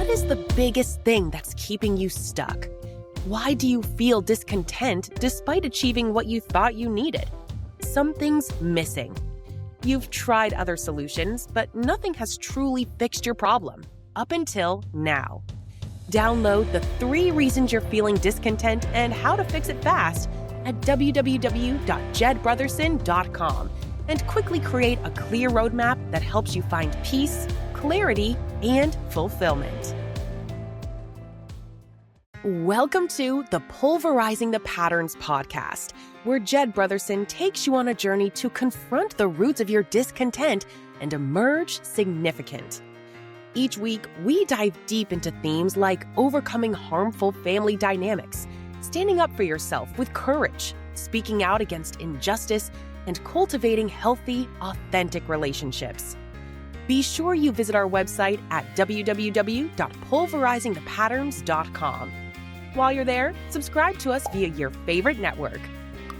what is the biggest thing that's keeping you stuck? Why do you feel discontent despite achieving what you thought you needed? Something's missing. You've tried other solutions, but nothing has truly fixed your problem, up until now. Download the 3 reasons you're feeling discontent and how to fix it fast at www.jedbrotherson.com and quickly create a clear roadmap that helps you find peace, clarity, and fulfillment. Welcome to the Pulverizing the Patterns podcast, where Jed Brotherson takes you on a journey to confront the roots of your discontent and emerge significant. Each week, we dive deep into themes like overcoming harmful family dynamics, standing up for yourself with courage, speaking out against injustice, and cultivating healthy, authentic relationships. Be sure you visit our website at www.pulverizingthepatterns.com. While you're there, subscribe to us via your favorite network.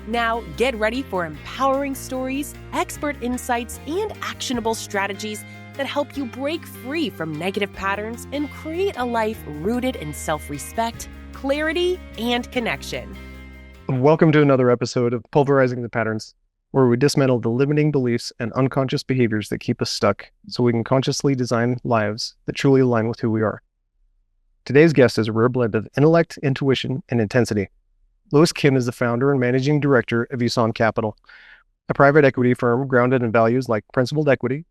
Now, get ready for empowering stories, expert insights, and actionable strategies that help you break free from negative patterns and create a life rooted in self-respect, clarity, and connection. Welcome to another episode of Pulverizing the Patterns, where we dismantle the limiting beliefs and unconscious behaviors that keep us stuck so we can consciously design lives that truly align with who we are. Today's guest is a rare blend of intellect, intuition, and intensity. Louis Kim is the founder and managing director of Usan Capital, a private equity firm grounded in values like principled equity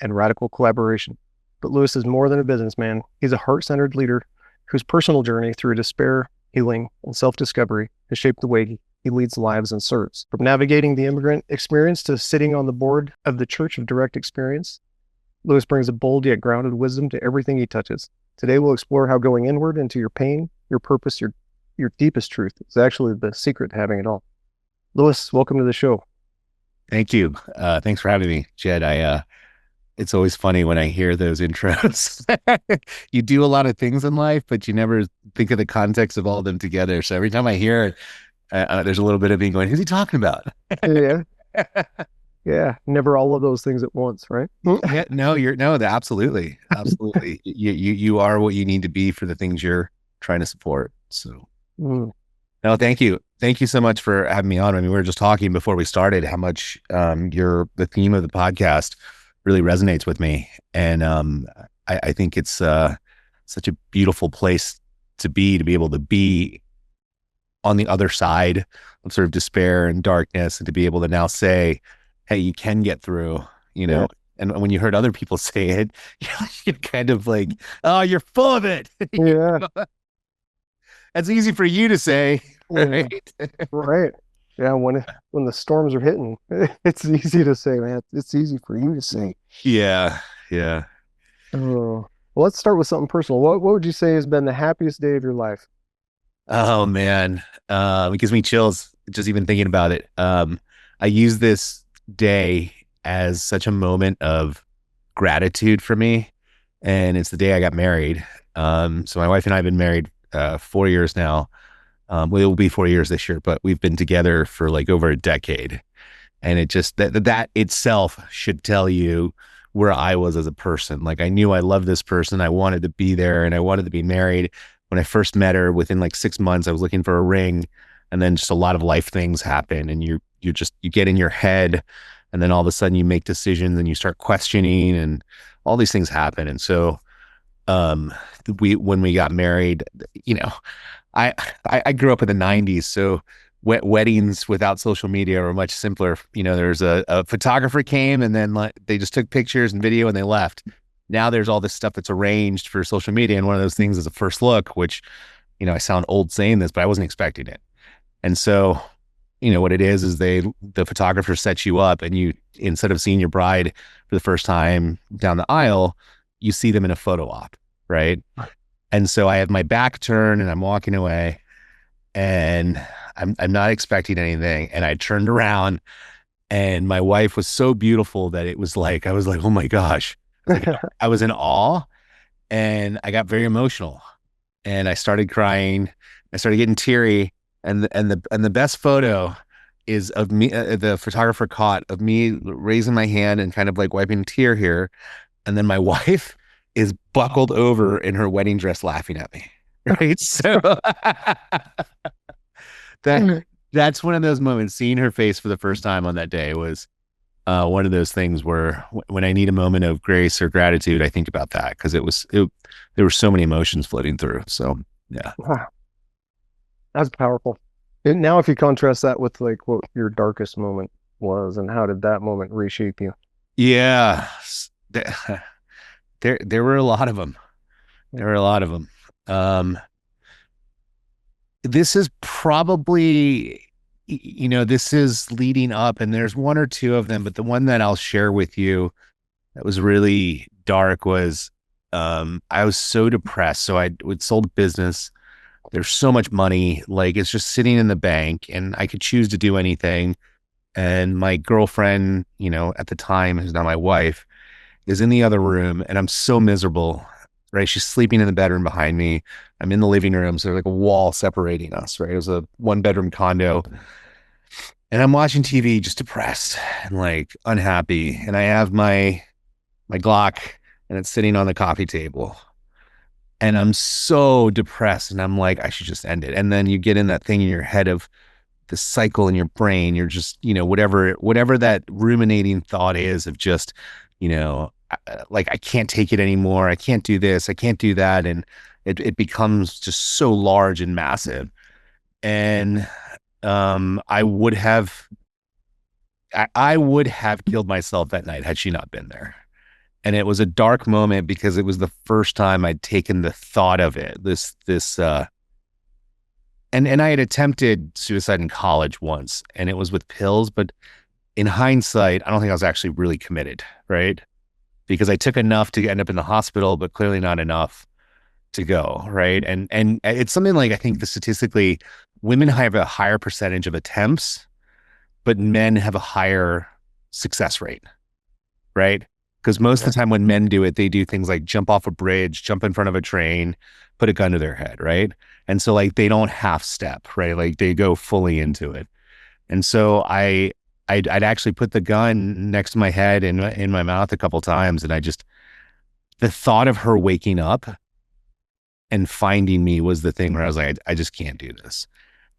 and radical collaboration. But Louis is more than a businessman. He's a heart-centered leader whose personal journey through despair, healing, and self-discovery has shaped the way he leads lives and serves. From navigating the immigrant experience to sitting on the board of the Church of Direct Experience, Louis brings a bold yet grounded wisdom to everything he touches. Today, we'll explore how going inward into your pain, your purpose, your deepest truth is actually the secret to having it all. Louis, welcome to the show. Thank you. Thanks for having me, Jed. It's always funny when I hear those intros. You do a lot of things in life, but you never think of the context of all of them together. So every time I hear it, there's a little bit of me going, who's he talking about? Yeah. Yeah. Never all of those things at once, right? Yeah, absolutely. Absolutely. You are what you need to be for the things you're trying to support. So no, thank you. Thank you so much for having me on. I mean, we were just talking before we started how much the theme of the podcast really resonates with me. And I think it's such a beautiful place to be able to be on the other side of sort of despair and darkness, and to be able to now say, hey, you can get through, Yeah. And when you heard other people say it, you're kind of like, oh, you're full of it. Yeah. That's easy for you to say, right? Right. Yeah. When the storms are hitting, it's easy to say, man. It's easy for you to say. Yeah. Yeah. Oh, well, let's start with something personal. What would you say has been the happiest day of your life? Oh man. It gives me chills just even thinking about it. I use this day as such a moment of gratitude for me. And it's the day I got married. So my wife and I have been married 4 years now. Well, it will be 4 years this year, but we've been together for like over a decade. And it just, that itself should tell you where I was as a person. Like, I knew I loved this person. I wanted to be there and I wanted to be married. When I first met her, within like 6 months, I was looking for a ring, and then just a lot of life things happen, and you get in your head, and then all of a sudden you make decisions and you start questioning, and all these things happen. And so, when we got married, I grew up in the 90s, so weddings without social media were much simpler. There's a photographer came, and then they just took pictures and video and they left. Now there's all this stuff that's arranged for social media, and one of those things is a first look, which, I sound old saying this, but I wasn't expecting it. And so, what it is the photographer sets you up, and you, instead of seeing your bride for the first time down the aisle, you see them in a photo op, right? And so I have my back turned and I'm walking away, and I'm not expecting anything. And I turned around, and my wife was so beautiful that it was like, I was like, oh my gosh. I was in awe, and I got very emotional, and I started crying. I started getting teary, and the best photo is of me. The photographer caught of me raising my hand and kind of like wiping a tear here, and then my wife is buckled over in her wedding dress laughing at me. Right. So that's one of those moments. Seeing her face for the first time on that day was one of those things where when I need a moment of grace or gratitude, I think about that because there were so many emotions floating through. So yeah. Wow, that's powerful. And now if you contrast that with like what your darkest moment was and how did that moment reshape you? Yeah. There were a lot of them. There were a lot of them. This is probably, this is leading up, and there's one or two of them, but the one that I'll share with you that was really dark was I was so depressed. So I would sold a business. There's so much money, like it's just sitting in the bank, and I could choose to do anything. And my girlfriend, at the time, who's now my wife, is in the other room, and I'm so miserable. Right, she's sleeping in the bedroom behind me. I'm in the living room, so there's like a wall separating us. Right, it was a 1-bedroom condo, and I'm watching TV, just depressed and like unhappy. And I have my Glock, and it's sitting on the coffee table, and I'm so depressed. And I'm like, I should just end it. And then you get in that thing in your head of the cycle in your brain. You're just, whatever that ruminating thought is of just, like I can't take it anymore. I can't do this. I can't do that. And it becomes just so large and massive. And I would have killed myself that night had she not been there. And it was a dark moment because it was the first time I'd taken the thought of it. And I had attempted suicide in college once, and it was with pills, but in hindsight, I don't think I was actually really committed, right? Because I took enough to end up in the hospital, but clearly not enough to go, right? And it's something like, I think statistically, women have a higher percentage of attempts, but men have a higher success rate, right? Because most of the time when men do it, they do things like jump off a bridge, jump in front of a train, put a gun to their head, right? And so like they don't half step, right? Like they go fully into it. And so I'd actually put the gun next to my head and in my mouth a couple times, and the thought of her waking up and finding me was the thing where I was like, I just can't do this.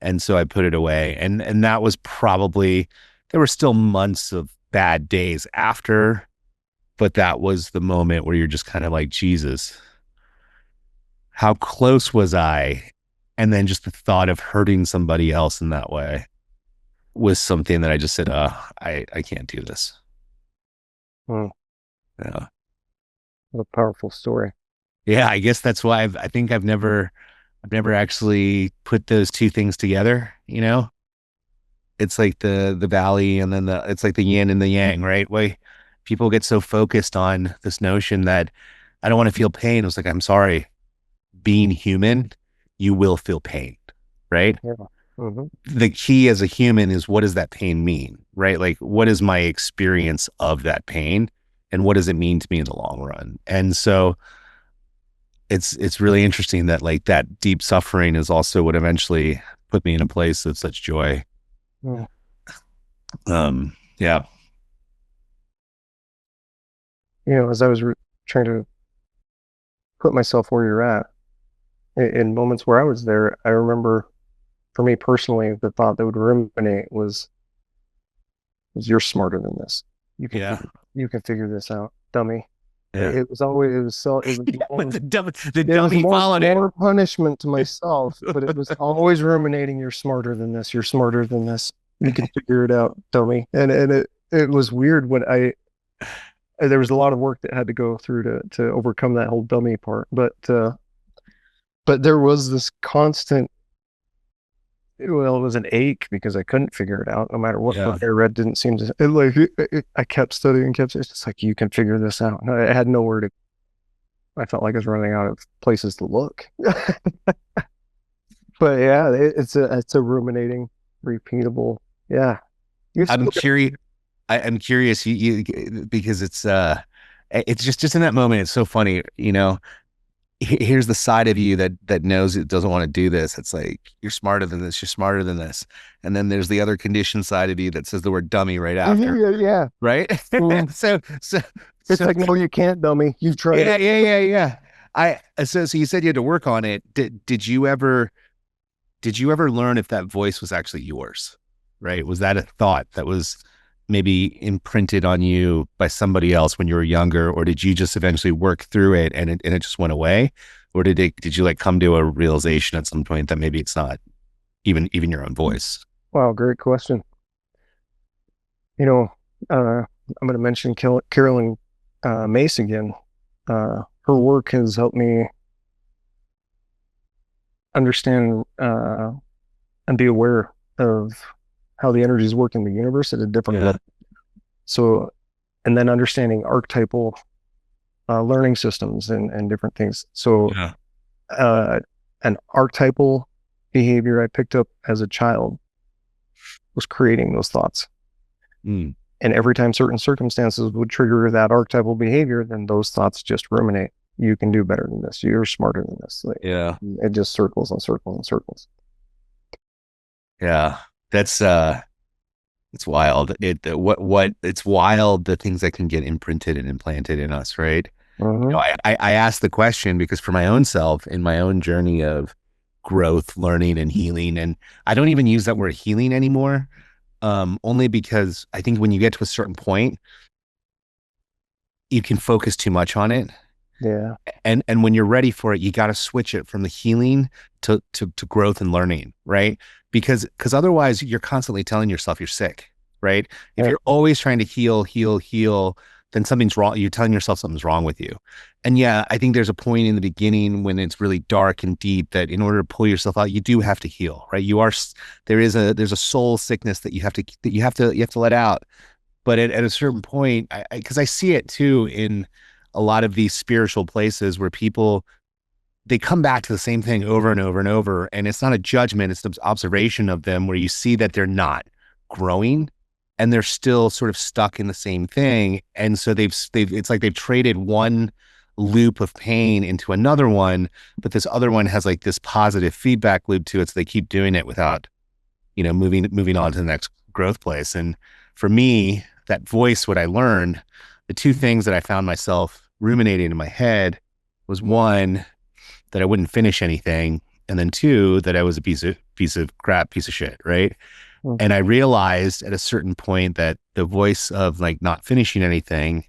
And so I put it away, and that was probably, there were still months of bad days after, but that was the moment where you're just kind of like, Jesus, how close was I? And then just the thought of hurting somebody else in that way was something that I just said, I can't do this. Hmm. Yeah. What a powerful story. Yeah. I guess that's why I think I've never actually put those two things together. It's like the valley, and then it's like the yin and the yang, right? Why people get so focused on this notion that I don't want to feel pain. It was like, I'm sorry, being human, you will feel pain, right? Yeah. Mm-hmm. The key as a human is, what does that pain mean, right? Like, what is my experience of that pain, and what does it mean to me in the long run? And so it's really interesting that like that deep suffering is also what eventually put me in a place of such joy. Yeah. Yeah. As I was trying to put myself where you're at, in moments where I was there, I remember, for me personally, the thought that would ruminate was you're smarter than this. You can figure this out, dummy. Yeah. It was the dummy followed it. More punishment to myself, but it was always ruminating. You're smarter than this. You're smarter than this. You can figure it out, dummy. And it was weird when there was a lot of work that had to go through to overcome that whole dummy part, but there was this constant, well, it was an ache because I couldn't figure it out. No matter what book I read, didn't seem to, I kept studying, it's just like, you can figure this out. And I had nowhere to, I felt like I was running out of places to look. But yeah, it's a ruminating, repeatable. Yeah. I'm curious. I'm curious because it's just in that moment. It's so funny, here's the side of you that knows it doesn't want to do this. It's like, you're smarter than this. You're smarter than this. And then there's the other conditioned side of you that says the word dummy right after. Yeah. Right. Mm. So It's like, no, you can't, dummy. You've tried yeah, it. yeah. So you said you had to work on it. Did you ever learn if that voice was actually yours? Right? Was that a thought that was maybe imprinted on you by somebody else when you were younger, or did you just eventually work through it and it just went away? Or did you like come to a realization at some point that maybe it's not even your own voice? Wow, great question. You know, I'm going to mention Carolyn Mace again. Her work has helped me understand and be aware of how the energies work in the universe at a different level. So, and then understanding archetypal learning systems and different things. So, Yeah. an archetypal behavior I picked up as a child was creating those thoughts. Mm. And every time certain circumstances would trigger that archetypal behavior, then those thoughts just ruminate. You can do better than this. You're smarter than this. Like, Yeah. it just circles and circles and circles. Yeah. That's it's wild. It's wild the things that can get imprinted and implanted in us, right? Mm-hmm. I asked the question because for my own self, in my own journey of growth, learning, and healing, and I don't even use that word healing anymore, only because I think when you get to a certain point, you can focus too much on it. Yeah. And when you're ready for it, you got to switch it from the healing to growth and learning, right? Because otherwise you're constantly telling yourself you're sick, right? If Yeah. you're always trying to heal, then something's wrong. You're telling yourself something's wrong with you. And yeah, I think there's a point in the beginning when it's really dark and deep that in order to pull yourself out, you do have to heal, right? There's a soul sickness that you have to let out. But at a certain point, because I see it too in a lot of these spiritual places where people, they come back to the same thing over and over and over. And it's not a judgment, it's an observation of them where you see that they're not growing and they're still sort of stuck in the same thing. And so it's like they've traded one loop of pain into another one, but this other one has like this positive feedback loop to it. So they keep doing it without, moving on to the next growth place. And for me, that voice, what I learned, the two things that I found myself ruminating in my head was one, that I wouldn't finish anything. And then two, that I was a piece of crap, piece of shit. Right. Mm-hmm. And I realized at a certain point that the voice of like not finishing anything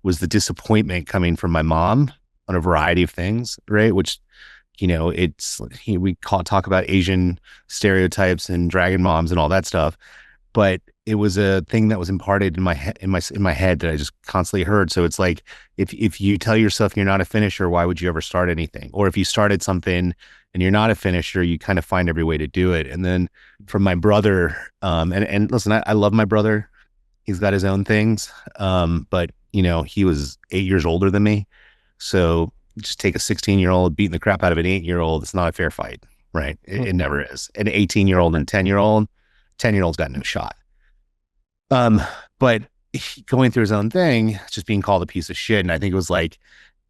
was the disappointment coming from my mom on a variety of things. Right. Which, we talk about Asian stereotypes and dragon moms and all that stuff. But it was a thing that was imparted in my head that I just constantly heard. So it's like, if you tell yourself you're not a finisher, why would you ever start anything? Or if you started something and you're not a finisher, you kind of find every way to do it. And then from my brother, and listen, I love my brother. He's got his own things. But he was 8 years older than me. So just take a 16-year-old beating the crap out of an 8-year-old. It's not a fair fight, right? It never is. An 18-year-old and 10-year-old's got no shot. But going through his own thing, just being called a piece of shit. And I think it was like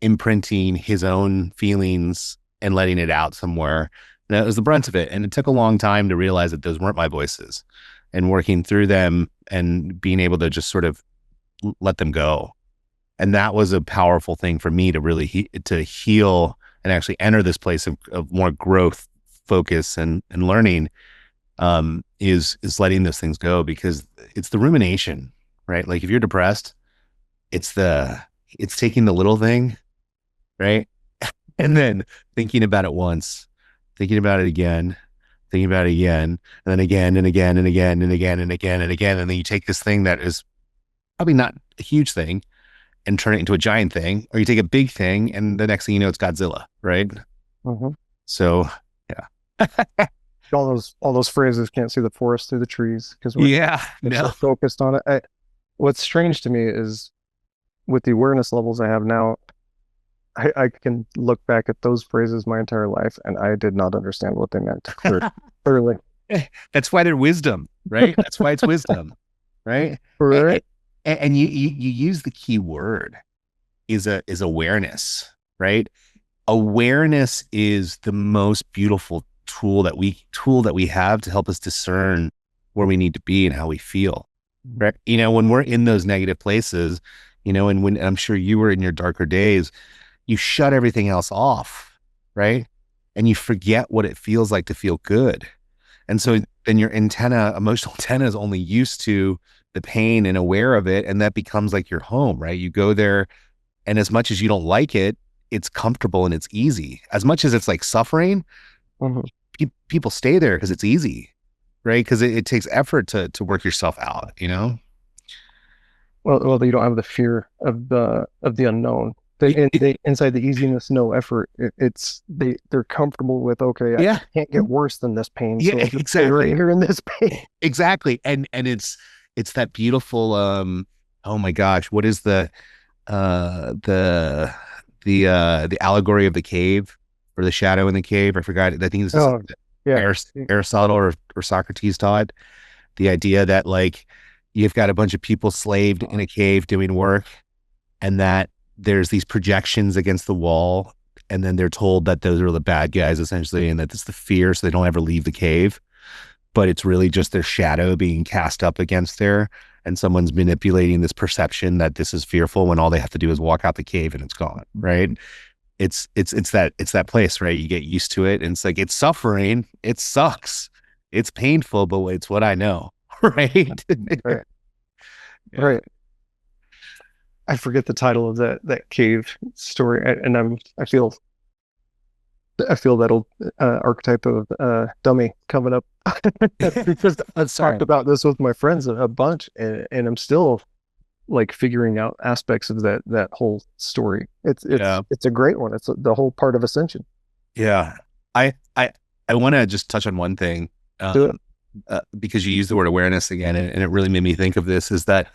imprinting his own feelings and letting it out somewhere. And that was the brunt of it. And it took a long time to realize that those weren't my voices, and working through them and being able to just sort of let them go. And that was a powerful thing for me to really to heal and actually enter this place of more growth, focus, and learning. Is letting those things go, because it's the rumination, right? Like if you're depressed, it's taking the little thing, right? And then thinking about it once, thinking about it again, thinking about it again, and then again and again and again and again and again and again. And then you take this thing that is probably not a huge thing and turn it into a giant thing, or you take a big thing and the next thing you know, it's Godzilla, right? Mm-hmm. So, yeah. all those phrases, can't see the forest through the trees, because we're so focused on it. What's strange to me is with the awareness levels I have now, I can look back at those phrases my entire life and I did not understand what they meant clearly. That's why they're wisdom, right? That's why it's wisdom, right? Right. And you use the key word is awareness, right? Awareness is the most beautiful tool that we have to help us discern where we need to be and how we feel, right? When we're in those negative places, and when I'm sure you were in your darker days, you shut everything else off, right? And you forget what it feels like to feel good. And so then your emotional antenna is only used to the pain and aware of it. And that becomes like your home, right? You go there, and as much as you don't like it, it's comfortable and it's easy. As much as it's like suffering, Mhm. people stay there because it's easy, right? Because it takes effort to work yourself out, Well, you don't have the fear of the unknown. They inside the easiness, no effort. They're comfortable with, okay, I Yeah. can't get worse than this pain, Yeah, so I'll just stay right exactly. here in this pain. Exactly. And it's that beautiful oh my gosh, what is uh the the allegory of the cave, or the shadow in the cave? I forgot. I think this is Oh, yeah. Aristotle or Socrates taught the idea that like you've got a bunch of people slaved in a cave doing work, and that there's these projections against the wall, and then they're told that those are the bad guys essentially, and that it's the fear, so they don't ever leave the cave, but it's really just their shadow being cast up against there, and someone's manipulating this perception that this is fearful when all they have to do is walk out the cave and it's gone, right? It's that place, right? You get used to it, and it's like, it's suffering, it sucks, it's painful, but it's what I know. Right. Right. Yeah. Right. I forget the title of that cave story, and I feel that old archetype of dummy coming up because I've talked Sorry. about this with my friends a bunch, and I'm still like figuring out aspects of that whole story. Yeah. It's a great one. It's the whole part of ascension. Yeah. I want to just touch on one thing, Do it. because you use the word awareness again, and it really made me think of this, is that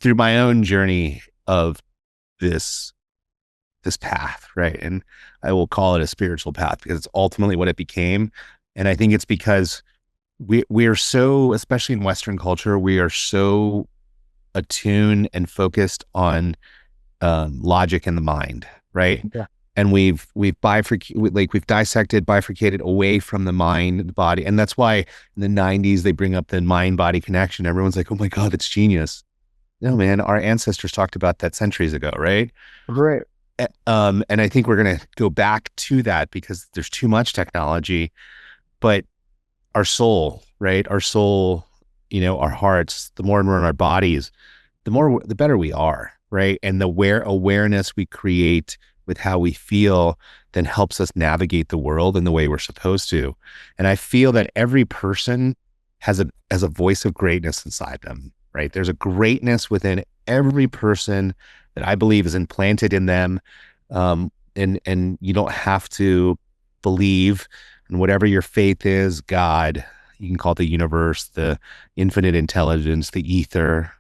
through my own journey of this this path, right? And I will call it a spiritual path because it's ultimately what it became. And I think it's because we are so, especially in Western culture, we are so attuned and focused on logic in the mind, right? Yeah. And we've bifurcated, like we've dissected, bifurcated away from the mind, the body, and that's why in the '90s they bring up the mind body connection. Everyone's like, "Oh my God, that's genius!" No, man, our ancestors talked about that centuries ago, right? Right. And I think we're gonna go back to that because there's too much technology, but our soul, right? Our soul, our hearts, the more we're in our bodies, the better we are, right? And the awareness we create with how we feel then helps us navigate the world in the way we're supposed to. And I feel that every person has a voice of greatness inside them, right? There's a greatness within every person that I believe is implanted in them. And you don't have to believe in whatever your faith is, God, you can call it the universe, the infinite intelligence, the ether,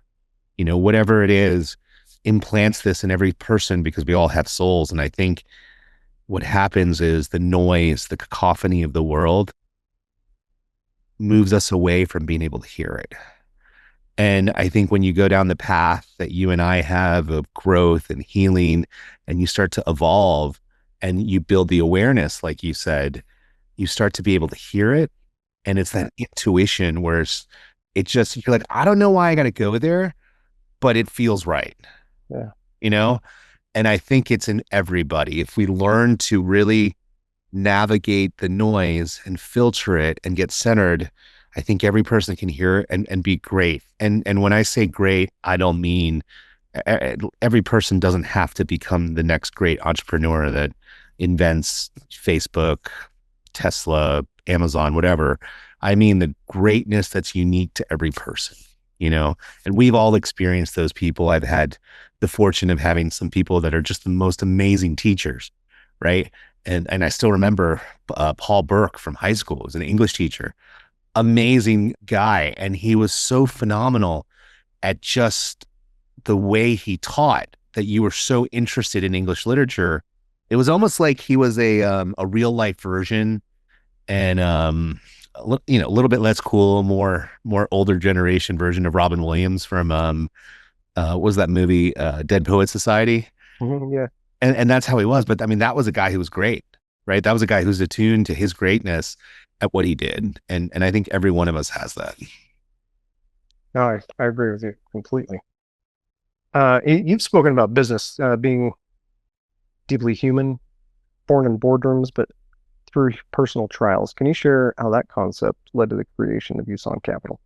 whatever it is, implants this in every person because we all have souls. And I think what happens is the noise, the cacophony of the world moves us away from being able to hear it. And I think when you go down the path that you and I have of growth and healing, and you start to evolve and you build the awareness, like you said, you start to be able to hear it. And it's that intuition where it just, you're like, I don't know why I got to go there, but it feels right, Yeah. you know? And I think it's in everybody. If we learn to really navigate the noise and filter it and get centered, I think every person can hear it and be great. And when I say great, I don't mean every person doesn't have to become the next great entrepreneur that invents Facebook, Tesla, Amazon, whatever. I mean the greatness that's unique to every person, and we've all experienced those people. I've had the fortune of having some people that are just the most amazing teachers, right? And I still remember Paul Burke from high school was an English teacher, amazing guy. And he was so phenomenal at just the way he taught that you were so interested in English literature. It was almost like he was a real life version, and a little bit less cool, more older generation version of Robin Williams from what was that movie, Dead Poet Society? Yeah. And that's how he was. But I mean, that was a guy who was great, right? That was a guy who's attuned to his greatness at what he did. And I think every one of us has that. No, I agree with you completely. You've spoken about business being deeply human, born in boardrooms, but through personal trials. Can you share how that concept led to the creation of Use on Capital?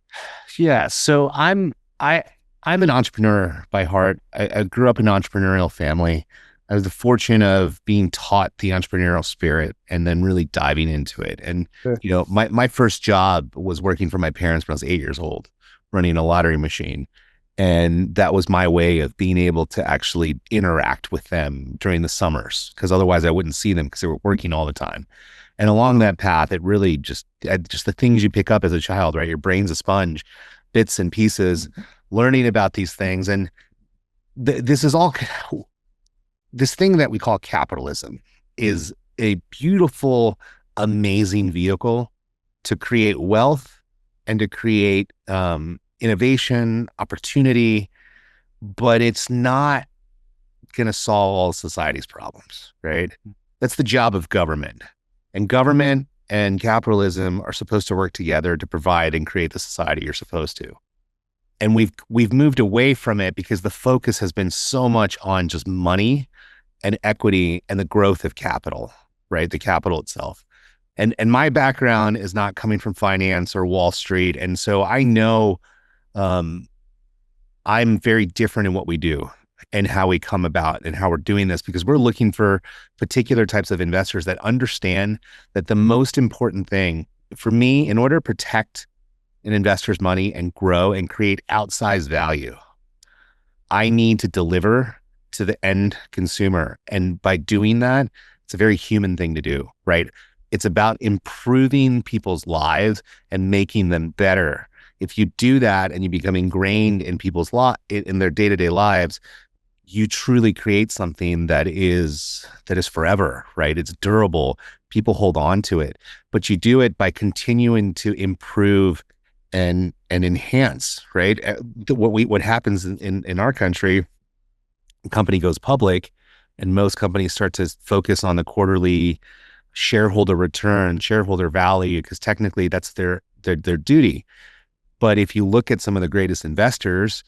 Yeah, so I'm an entrepreneur by heart. I grew up in an entrepreneurial family. I was the fortune of being taught the entrepreneurial spirit and then really diving into it. And Yeah. my first job was working for my parents when I was 8 years old, running a lottery machine. And that was my way of being able to actually interact with them during the summers, because otherwise I wouldn't see them because they were working all the time. And along that path, it really just the things you pick up as a child, right? Your brain's a sponge, bits and pieces, learning about these things. And this is all, this thing that we call capitalism is a beautiful, amazing vehicle to create wealth and to create innovation, opportunity, but it's not going to solve all society's problems, right? That's the job of government. And government and capitalism are supposed to work together to provide and create the society you're supposed to. And we've moved away from it because the focus has been so much on just money and equity and the growth of capital, right? The capital itself. And my background is not coming from finance or Wall Street. And so I know I'm very different in what we do and how we come about and how we're doing this, because we're looking for particular types of investors that understand that the most important thing for me, in order to protect an investor's money and grow and create outsized value, I need to deliver to the end consumer. And by doing that, it's a very human thing to do, right? It's about improving people's lives and making them better. If you do that and you become ingrained in people's in their day-to-day lives, you truly create something that is forever, right? It's durable. People hold on to it, but you do it by continuing to improve and enhance, right? What happens in our country, a company goes public, and most companies start to focus on the quarterly shareholder return, shareholder value, because technically that's their duty. But if you look at some of the greatest investors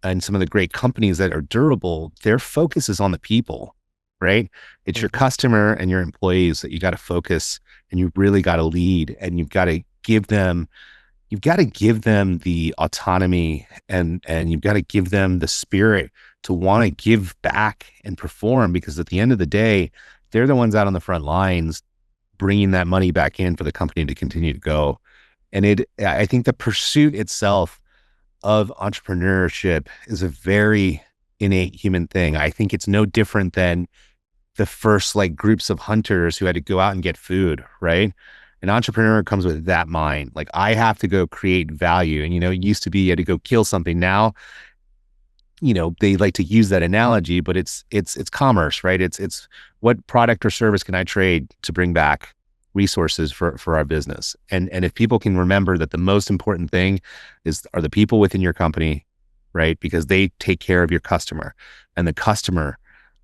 and some of the great companies that are durable, their focus is on the people, right? It's your customer and your employees that you got to focus, and you really got to lead, and you've got to give them the autonomy, and you've got to give them the spirit to want to give back and perform, because at the end of the day, they're the ones out on the front lines bringing that money back in for the company to continue to go. And I think the pursuit itself of entrepreneurship is a very innate human thing. I think it's no different than the first groups of hunters who had to go out and get food, right? An entrepreneur comes with that mind. Like, I have to go create value. And, it used to be you had to go kill something. Now, they like to use that analogy, but it's commerce, right? It's what product or service can I trade to bring back resources for our business. And if people can remember that the most important thing are the people within your company, right? Because they take care of your customer, and the customer,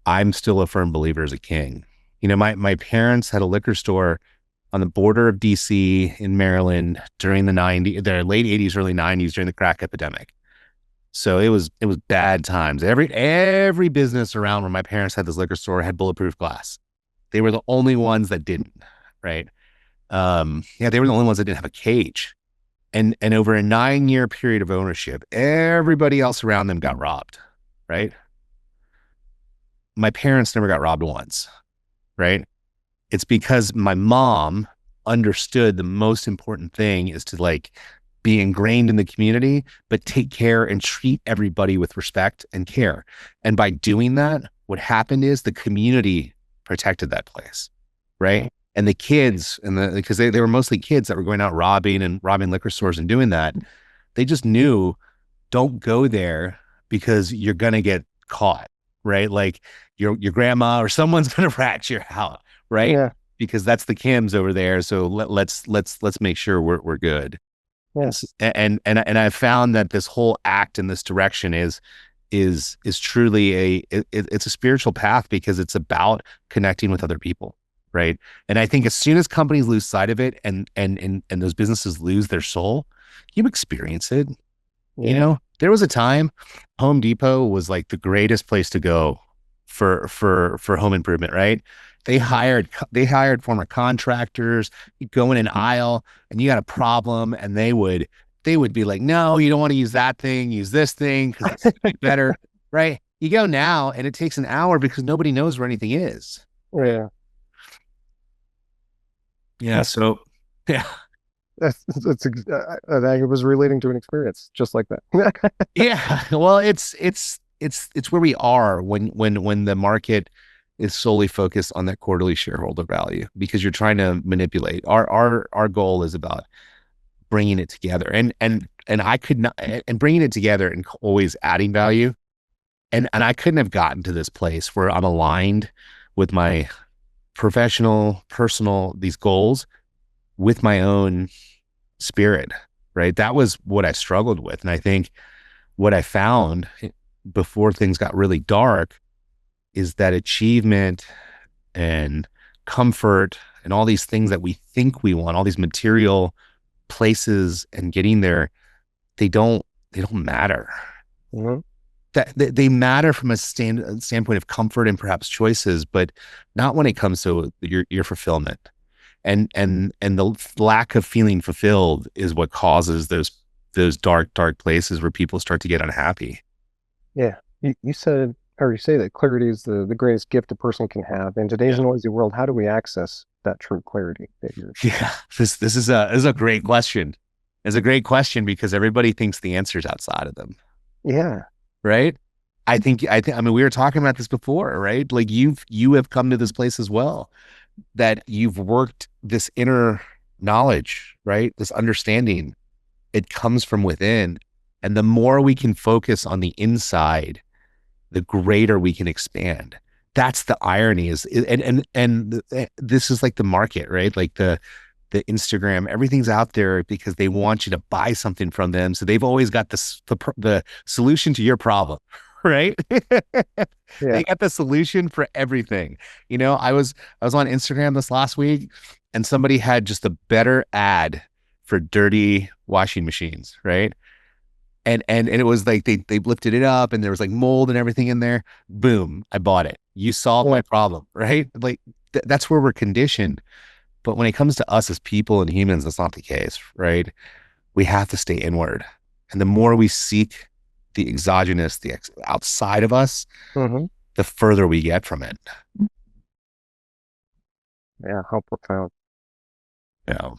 I'm still a firm believer, is a king. My parents had a liquor store on the border of DC in Maryland during the late 80s, early 90s, during the crack epidemic. So it was bad times. Every business around where my parents had this liquor store had bulletproof glass. They were the only ones that didn't, right? They were the only ones that didn't have a cage. And over a 9-year period of ownership, everybody else around them got robbed, right? My parents never got robbed once, right? It's because my mom understood the most important thing is to be ingrained in the community, but take care and treat everybody with respect and care. And by doing that, what happened is the community protected that place, right? And the kids, because they were mostly kids that were going out robbing liquor stores and doing that, they just knew, don't go there because you're gonna get caught, right? Like your grandma or someone's gonna rat you out, right? Yeah. Because that's the Kims over there. So let's make sure we're good. Yes. And I've found that this whole act in this direction is truly it's a spiritual path, because it's about connecting with other people, right? And I think as soon as companies lose sight of it and those businesses lose their soul, you experience it. You Yeah. know, there was a time Home Depot was like the greatest place to go for home improvement, right? They hired former contractors. You go in an aisle and you got a problem, and they would be like, no, you don't want to use that thing, use this thing because it's better, right? You go now and it takes an hour because nobody knows where anything is. Yeah. Yeah. So yeah. I think it was relating to an experience just like that. Yeah. Well, it's where we are when the market is solely focused on that quarterly shareholder value because you're trying to manipulate. Our goal is about bringing it together and I could not and bringing it together and always adding value. And I couldn't have gotten to this place where I'm aligned with my professional, personal, these goals with my own spirit, right? That was what I struggled with. And I think what I found before things got really dark is that achievement and comfort and all these things that we think we want, all these material places and getting there, they don't matter. Mhm. That they matter from a standpoint of comfort and perhaps choices, but not when it comes to your fulfillment. And the lack of feeling fulfilled is what causes those dark places where people start to get unhappy. Yeah. You said, or you say that clarity is the greatest gift a person can have. In today's Yeah. noisy world, how do we access that true clarity that you're? Yeah. This is a great question. It's a great question because everybody thinks the answer's outside of them, Yeah. right? I mean, we were talking about this before, right? Like you have come to this place as well, that you've worked this inner knowledge, right? This understanding, it comes from within. And the more we can focus on the inside, the greater we can expand. That's the irony and this is like the market, right? Like the Instagram, everything's out there because they want you to buy something from them. So they've always got the solution to your problem, right? Yeah. They got the solution for everything. I was on Instagram this last week and somebody had just a better ad for dirty washing machines, right? And it was like they lifted it up and there was like mold and everything in there. Boom, I bought it. You solved Yeah. my problem, right? Like that's where we're conditioned. But when it comes to us as people and humans, that's not the case, right? We have to stay inward. And the more we seek the exogenous, outside of us, Hmm. the further we get from it. Yeah. How profound. You know?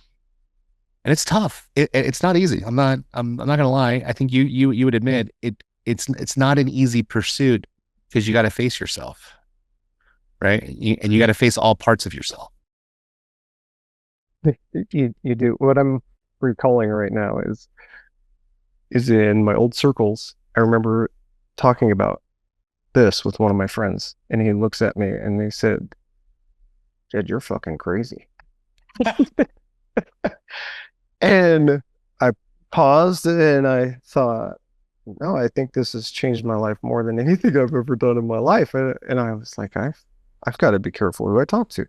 And it's tough. It's not easy. I'm not gonna lie. I think you would admit it's not an easy pursuit because you got to face yourself, right? And you got to face all parts of yourself. You do. What I'm recalling right now is in my old circles. I remember talking about this with one of my friends, and he looks at me and he said, "Jed, you're fucking crazy." And I paused and I thought, no, I think this has changed my life more than anything I've ever done in my life. And I was like, I've got to be careful who I talk to.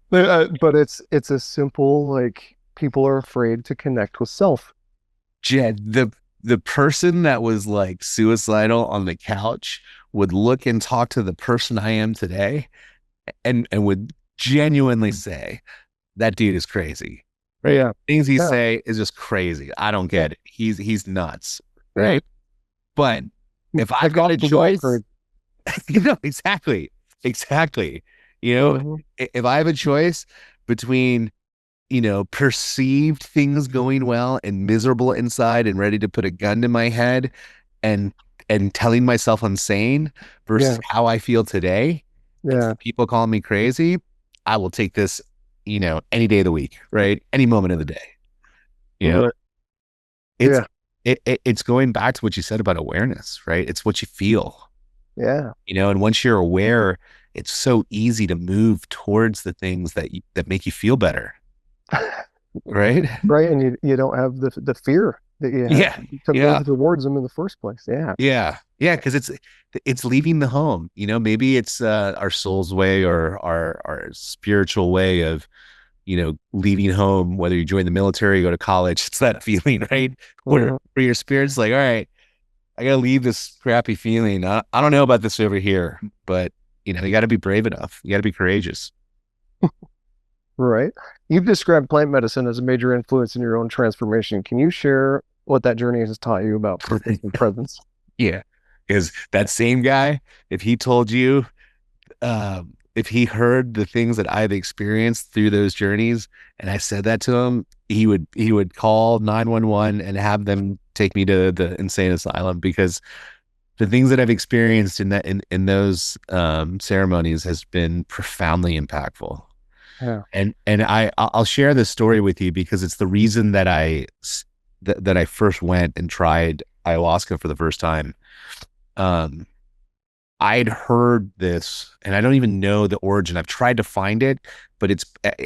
But it's a simple, like, people are afraid to connect with self. Jed, the person that was like suicidal on the couch would look and talk to the person I am today and would genuinely say, that dude is crazy. Right? Yeah. Things he Yeah. say is just crazy. I don't Yeah. get it. He's nuts. Yeah. Right. But if I I've got got a the look choice, for it. exactly. Exactly. Mhm. If I have a choice between perceived things going well and miserable inside and ready to put a gun to my head and telling myself I'm sane versus Yeah. how I feel today and Yeah. people calling me crazy, I will take this, any day of the week, right? Any moment of the day. You know, Right. it's Yeah. it's going back to what you said about awareness, right? It's what you feel, Yeah. and once you're aware, it's so easy to move towards the things that make you feel better, right? Right. And you don't have the fear that you had Yeah. to Yeah. move towards them in the first place. Yeah. Yeah. Yeah. Cause it's leaving the home, maybe it's our soul's way or our spiritual way of leaving home, whether you join the military or go to college. It's that feeling, right? Where, Mhm. where your spirit's like, all right, I gotta leave this crappy feeling. I don't know about this over here, but you got to be brave enough. You got to be courageous. Right. You've described plant medicine as a major influence in your own transformation. Can you share what that journey has taught you about purpose and presence? Yeah. Because that same guy, if he told you, if he heard the things that I've experienced through those journeys, and I said that to him, he would call 911 and have them take me to the insane asylum, because the things that I've experienced in those ceremonies has been profoundly impactful. Yeah. And I'll share this story with you because it's the reason that I first went and tried ayahuasca for the first time. Um, I'd heard this, and I don't even know the origin. I've tried to find it, but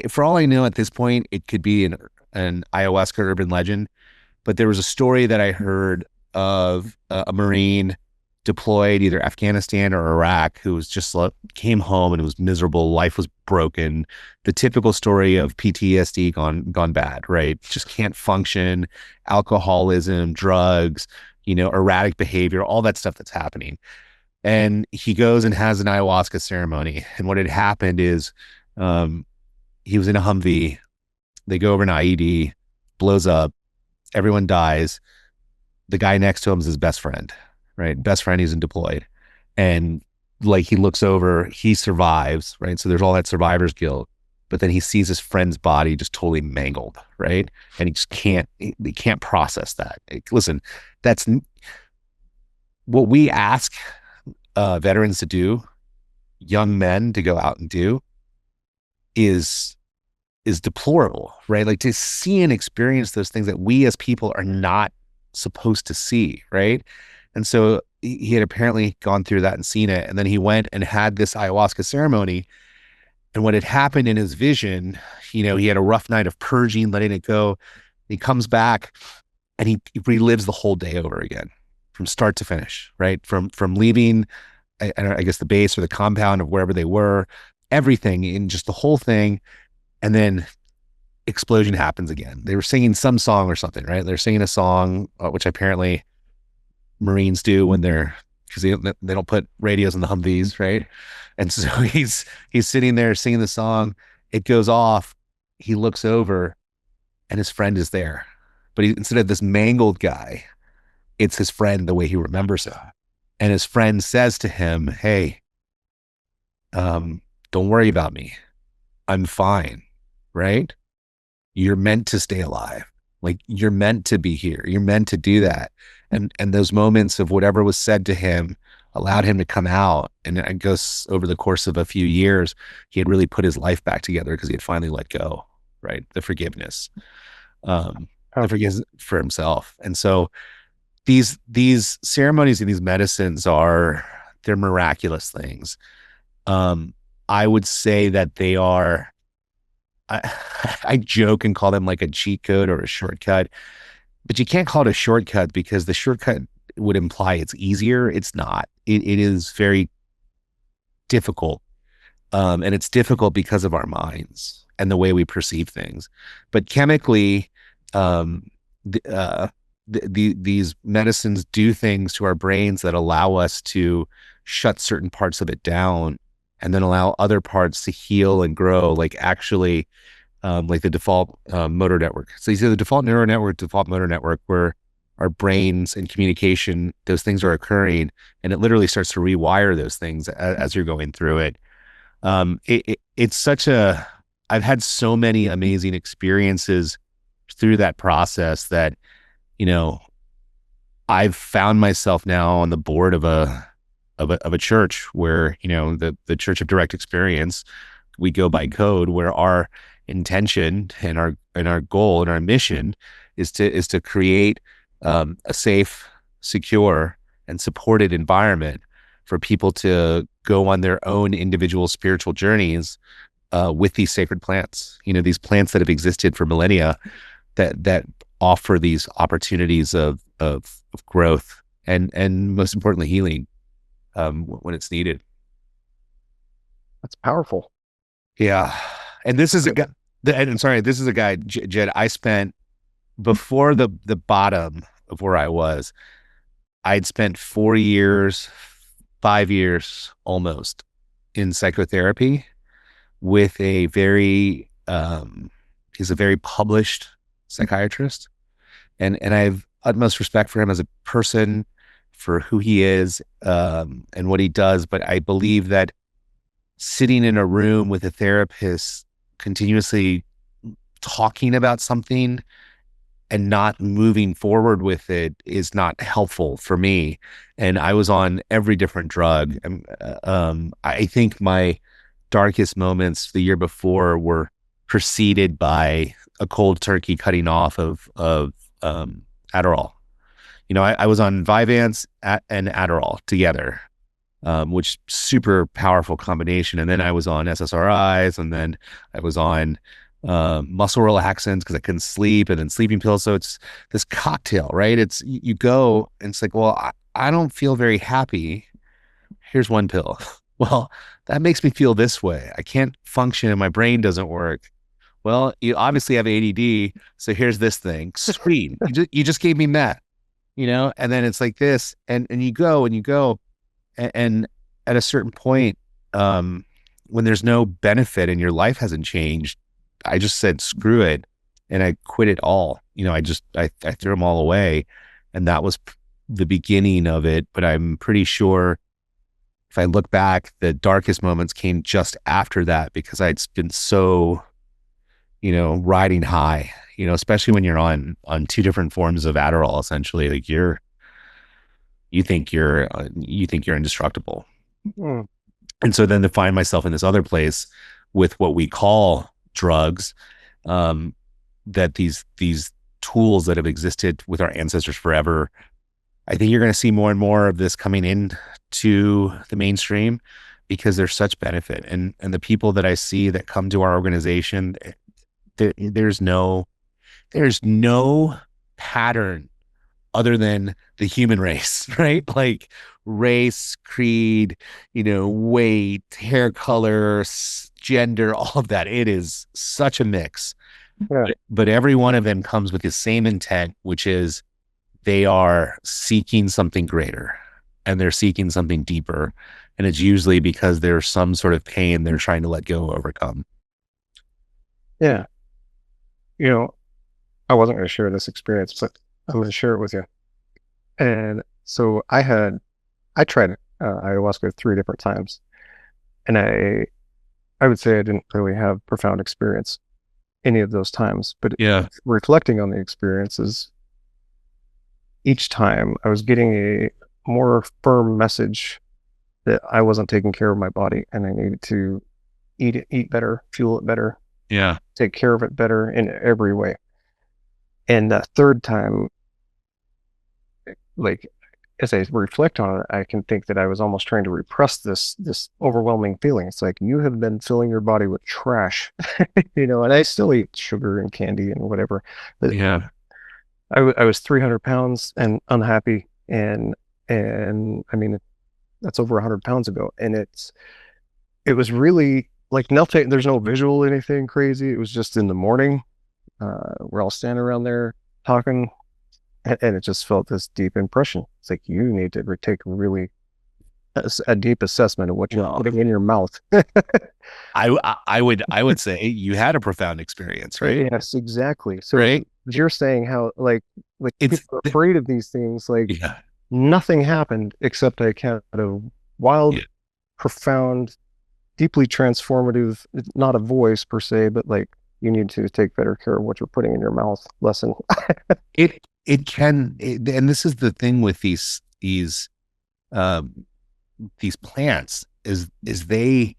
for all I know at this point, it could be an ayahuasca urban legend. But there was a story that I heard of a Marine deployed either Afghanistan or Iraq who was just came home and it was miserable. Life was broken. The typical story of PTSD gone bad, right? Just can't function, alcoholism, drugs, erratic behavior, all that stuff that's happening. And he goes and has an ayahuasca ceremony. And what had happened is um, he was in a Humvee. They go over an IED, blows up, everyone dies. The guy next to him is his best friend, right? Best friend, he's deployed. And like he looks over, he survives, right? So there's all that survivor's guilt. But then he sees his friend's body just totally mangled, right? And he just he can't process that. Listen, that's what we ask veterans to do, young men to go out and do, is deplorable, right? Like to see and experience those things that we as people are not supposed to see, right? And so he had apparently gone through that and seen it. And then he went and had this ayahuasca ceremony. And what had happened in his vision, he had a rough night of purging, letting it go. He comes back and he relives the whole day over again from start to finish, right? From leaving, I guess the base or the compound of wherever they were, everything in just the whole thing. And then explosion happens again. They were singing some song or something, right? They're singing a song, which apparently Marines do when because they don't put radios in the Humvees, right? And so he's sitting there singing the song. It goes off. He looks over, and his friend is there, but instead of this mangled guy, it's his friend the way he remembers it. And his friend says to him, "Hey, don't worry about me. I'm fine, right? You're meant to stay alive. Like you're meant to be here. You're meant to do that." And those moments of whatever was said to him allowed him to come out. And it goes over the course of a few years, he had really put his life back together because he had finally let go, right? The forgiveness, the forgiveness for himself. And so these ceremonies and these medicines they're miraculous things. I would say that they are, I, I joke and call them like a cheat code or a shortcut, but you can't call it a shortcut because the shortcut would imply it's easier. It's not. It is very difficult. And it's difficult because of our minds and the way we perceive things. But chemically, um, these medicines do things to our brains that allow us to shut certain parts of it down and then allow other parts to heal and grow, like actually like the default motor network. So you see the default neural network, default motor network, where our brains and communication, those things are occurring, and it literally starts to rewire those things as you're going through it. It's I've had so many amazing experiences through that process that, I've found myself now on the board of a church where, the Church of Direct Experience, we go by code, where our intention and our goal and our mission is to create a safe, secure, and supported environment for people to go on their own individual spiritual journeys with these sacred plants. These plants that have existed for millennia that offer these opportunities of growth and most importantly healing when it's needed. That's powerful. Yeah. And this is And sorry, this is a guy, Jed. I spent before the bottom of where I was. I'd spent 4 years, 5 years almost in psychotherapy with a very he's a very published psychiatrist, and I have utmost respect for him as a person, for who he is, and what he does. But I believe that sitting in a room with a therapist continuously talking about something and not moving forward with it is not helpful for me. And I was on every different drug. I think my darkest moments the year before were preceded by a cold turkey cutting off of Adderall. I was on Vyvanse and Adderall together, which super powerful combination. And then I was on SSRIs, and then I was on muscle relaxants because I couldn't sleep, and then sleeping pills. So it's this cocktail, right? It's you go and it's like, well, I don't feel very happy. Here's one pill. Well, that makes me feel this way. I can't function and my brain doesn't work. Well, you obviously have ADD, so here's this thing. Screen. You just gave me meth, and then it's like this, and you go and you go, and at a certain point, when there's no benefit and your life hasn't changed, I just said screw it, and I quit it all. I threw them all away, and that was the beginning of it. But I'm pretty sure if I look back, the darkest moments came just after that, because I'd been so, riding high, especially when you're on two different forms of Adderall, essentially. Like you think you're indestructible. Mm. And so then to find myself in this other place with what we call drugs, that these tools that have existed with our ancestors forever, I think you're going to see more and more of this coming in to the mainstream, because there's such benefit. And the people that I see that come to our organization, there's no pattern other than the human race, right? Like race, creed, weight, hair color, gender, all of that. It is such a mix. Yeah. But every one of them comes with the same intent, which is they are seeking something greater, and they're seeking something deeper. And it's usually because there's some sort of pain they're trying to let go, overcome. Yeah. I wasn't going to share this experience, but I'm going to share it with you. And so I tried ayahuasca 3 different times, and I would say I didn't really have profound experience any of those times. But Yeah. reflecting on the experiences, each time I was getting a more firm message that I wasn't taking care of my body, and I needed to eat better, fuel it better, Yeah. take care of it better in every way. And the third time, like, as I reflect on it, I can think that I was almost trying to repress this overwhelming feeling. It's like, you have been filling your body with trash, and I still eat sugar and candy and whatever. But Yeah. I was 300 pounds and unhappy, and I mean, that's over 100 pounds ago, and it was really like nothing. There's no visual anything crazy. It was just in the morning. We're all standing around there talking, and it just felt this deep impression. It's like, you need to take really a deep assessment of what you're putting in your mouth. I would say you had a profound experience, right? Yes, exactly. So Right. you're saying how like It's people are afraid of these things. Like, yeah. nothing happened except I had a wild, Yeah. profound, deeply transformative, not a voice per se, but like, you need to take better care of what you're putting in your mouth lesson. It can, and this is the thing with these plants is they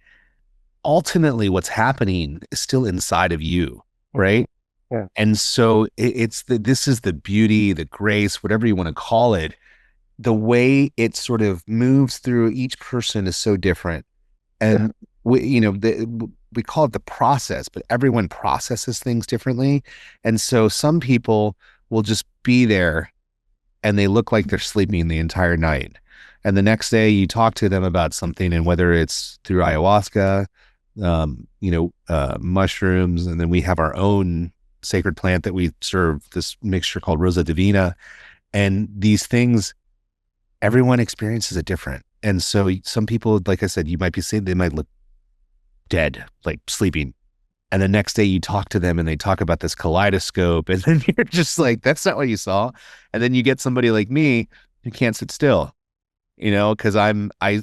ultimately, what's happening is still inside of you, right? Yeah. And so this is the beauty, the grace, whatever you want to call it. The way it sort of moves through each person is so different. And we call it the process, but everyone processes things differently. And so some people will just be there and they look like they're sleeping the entire night. And the next day you talk to them about something, and whether it's through ayahuasca, mushrooms, and then we have our own sacred plant that we serve, this mixture called Rosa Divina. And these things, everyone experiences it different. And so some people, like I said, you might be saying they might look dead, like sleeping. And the next day you talk to them and they talk about this kaleidoscope. And then you're just like, that's not what you saw. And then you get somebody like me who can't sit still, because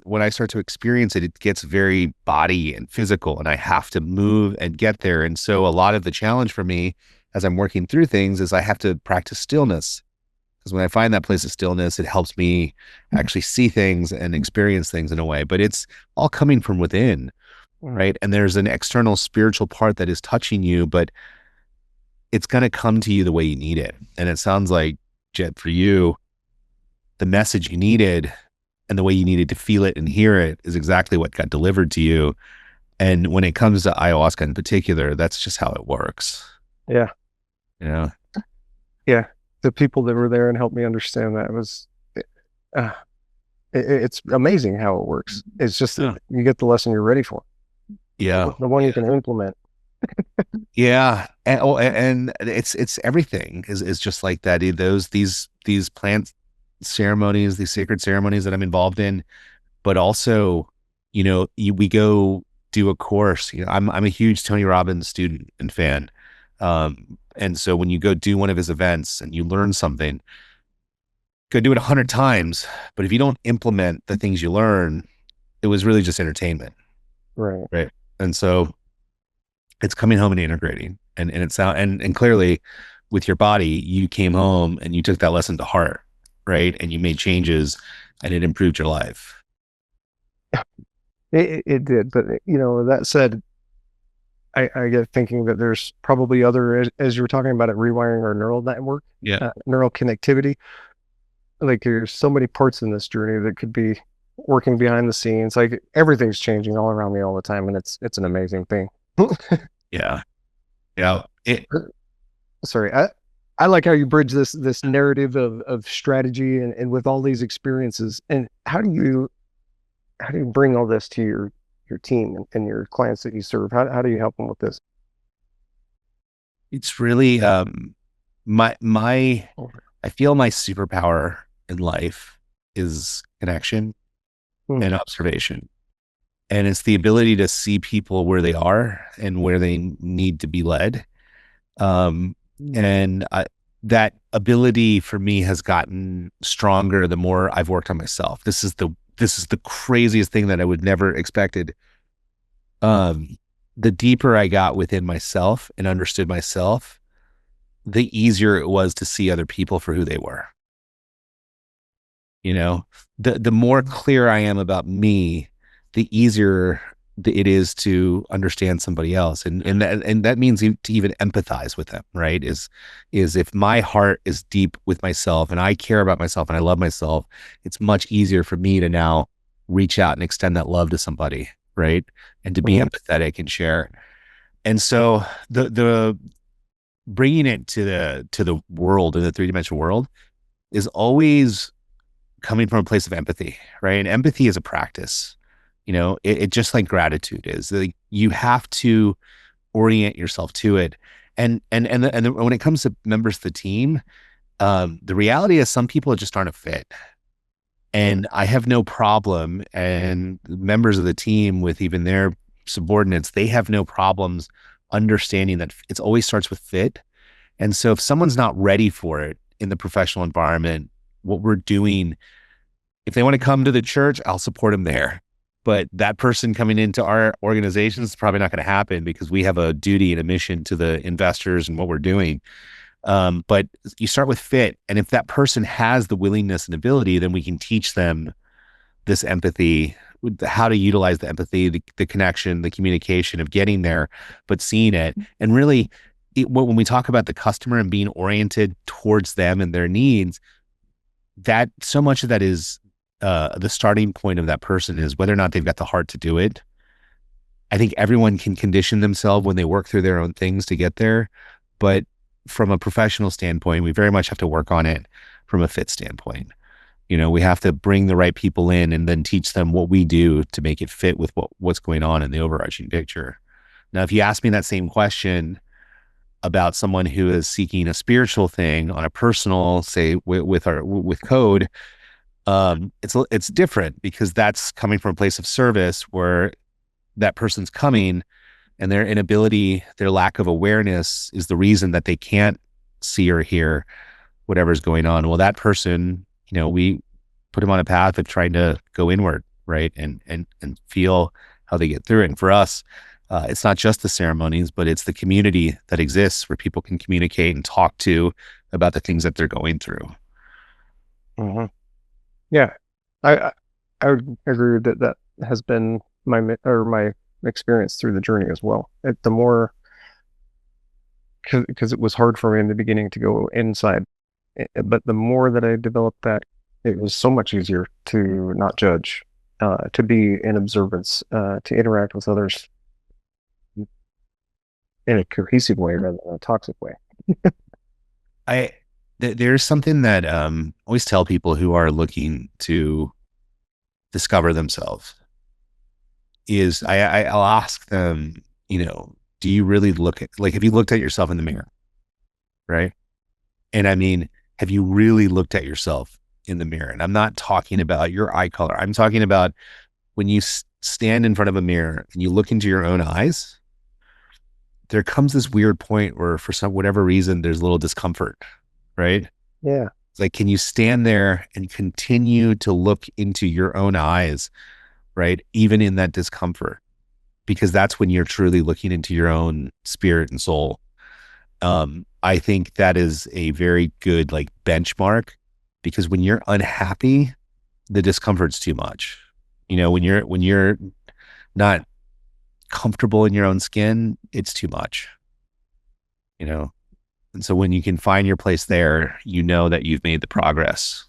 when I start to experience it, it gets very body and physical, and I have to move and get there. And so a lot of the challenge for me as I'm working through things is I have to practice stillness. Because when I find that place of stillness, it helps me actually see things and experience things in a way. But it's all coming from within, right? And there's an external spiritual part that is touching you, but it's going to come to you the way you need it. And it sounds like, Jed, for you, the message you needed and the way you needed to feel it and hear it is exactly what got delivered to you. And when it comes to ayahuasca in particular, that's just how it works. Yeah. Yeah. The people that were there and helped me understand that it's amazing how it works. It's just, you get the lesson you're ready for. Yeah. The one you can implement. Yeah. And it's everything is just like that. These plant ceremonies, these sacred ceremonies that I'm involved in, but also, we go do a course. I'm a huge Tony Robbins student and fan. And so when you go do one of his events and you learn something, go do it 100 times. But if you don't implement the things you learn, it was really just entertainment. Right. Right. And so it's coming home and integrating. And clearly with your body, you came home and you took that lesson to heart, right? And you made changes and it improved your life. It did. But, that said, I get thinking that there's probably other, as you were talking about it, rewiring our neural network, neural connectivity. Like there's so many parts in this journey that could be working behind the scenes. Like everything's changing all around me all the time. And it's an amazing thing. Yeah. Sorry. I like how you bridge this narrative of strategy and with all these experiences. And how do you bring all this to your team and your clients that you serve? How do you help them with this? It's really I feel my superpower in life is connection and observation. And it's the ability to see people where they are and where they need to be led. That ability for me has gotten stronger the more I've worked on myself. This is the craziest thing that I would never expected. The deeper I got within myself and understood myself, the easier it was to see other people for who they were. The more clear I am about me, the easier it is to understand somebody else. And that means to even empathize with them, right? Is if my heart is deep with myself and I care about myself and I love myself, it's much easier for me to now reach out and extend that love to somebody, right? And to be empathetic and share. And so the bringing it to the world, in the three-dimensional world, is always coming from a place of empathy, right? And empathy is a practice. It just like gratitude is. Like you have to orient yourself to it. And when it comes to members of the team, the reality is some people just aren't a fit. And I have no problem, and members of the team with even their subordinates, they have no problems understanding that it always starts with fit. And so if someone's not ready for it in the professional environment, what we're doing, if they want to come to the church, I'll support them there. But that person coming into our organization is probably not going to happen because we have a duty and a mission to the investors and what we're doing. But you start with fit. And if that person has the willingness and ability, then we can teach them this empathy, how to utilize the empathy, the connection, the communication of getting there, but seeing it. And really, when we talk about the customer and being oriented towards them and their needs, that so much of that is the starting point of that person is whether or not they've got the heart to do it. I think everyone can condition themselves when they work through their own things to get there. But from a professional standpoint, we very much have to work on it from a fit standpoint. We have to bring the right people in and then teach them what we do to make it fit with what's going on in the overarching picture. Now, if you ask me that same question about someone who is seeking a spiritual thing on a personal, say with code, it's different, because that's coming from a place of service where that person's coming and their inability, their lack of awareness is the reason that they can't see or hear whatever's going on. Well, that person, we put them on a path of trying to go inward, right? And feel how they get through it. And for us, it's not just the ceremonies, but it's the community that exists where people can communicate and talk to about the things that they're going through. Mm-hmm. Yeah, I would agree that that has been my experience through the journey as well. The more, because it was hard for me in the beginning to go inside, but the more that I developed that, it was so much easier to not judge, to be in observance, to interact with others in a cohesive way rather than a toxic way. There's something that I always tell people who are looking to discover themselves is I'll ask them, do you really look at, like, have you looked at yourself in the mirror? Right. And I mean, have you really looked at yourself in the mirror? And I'm not talking about your eye color. I'm talking about when you stand in front of a mirror and you look into your own eyes, there comes this weird point where for whatever reason, there's a little discomfort, right? Yeah. It's like, can you stand there and continue to look into your own eyes, right? Even in that discomfort, because that's when you're truly looking into your own spirit and soul. I think that is a very good benchmark, because when you're unhappy, the discomfort's too much. When you're not comfortable in your own skin, it's too much. And so when you can find your place there, that you've made the progress.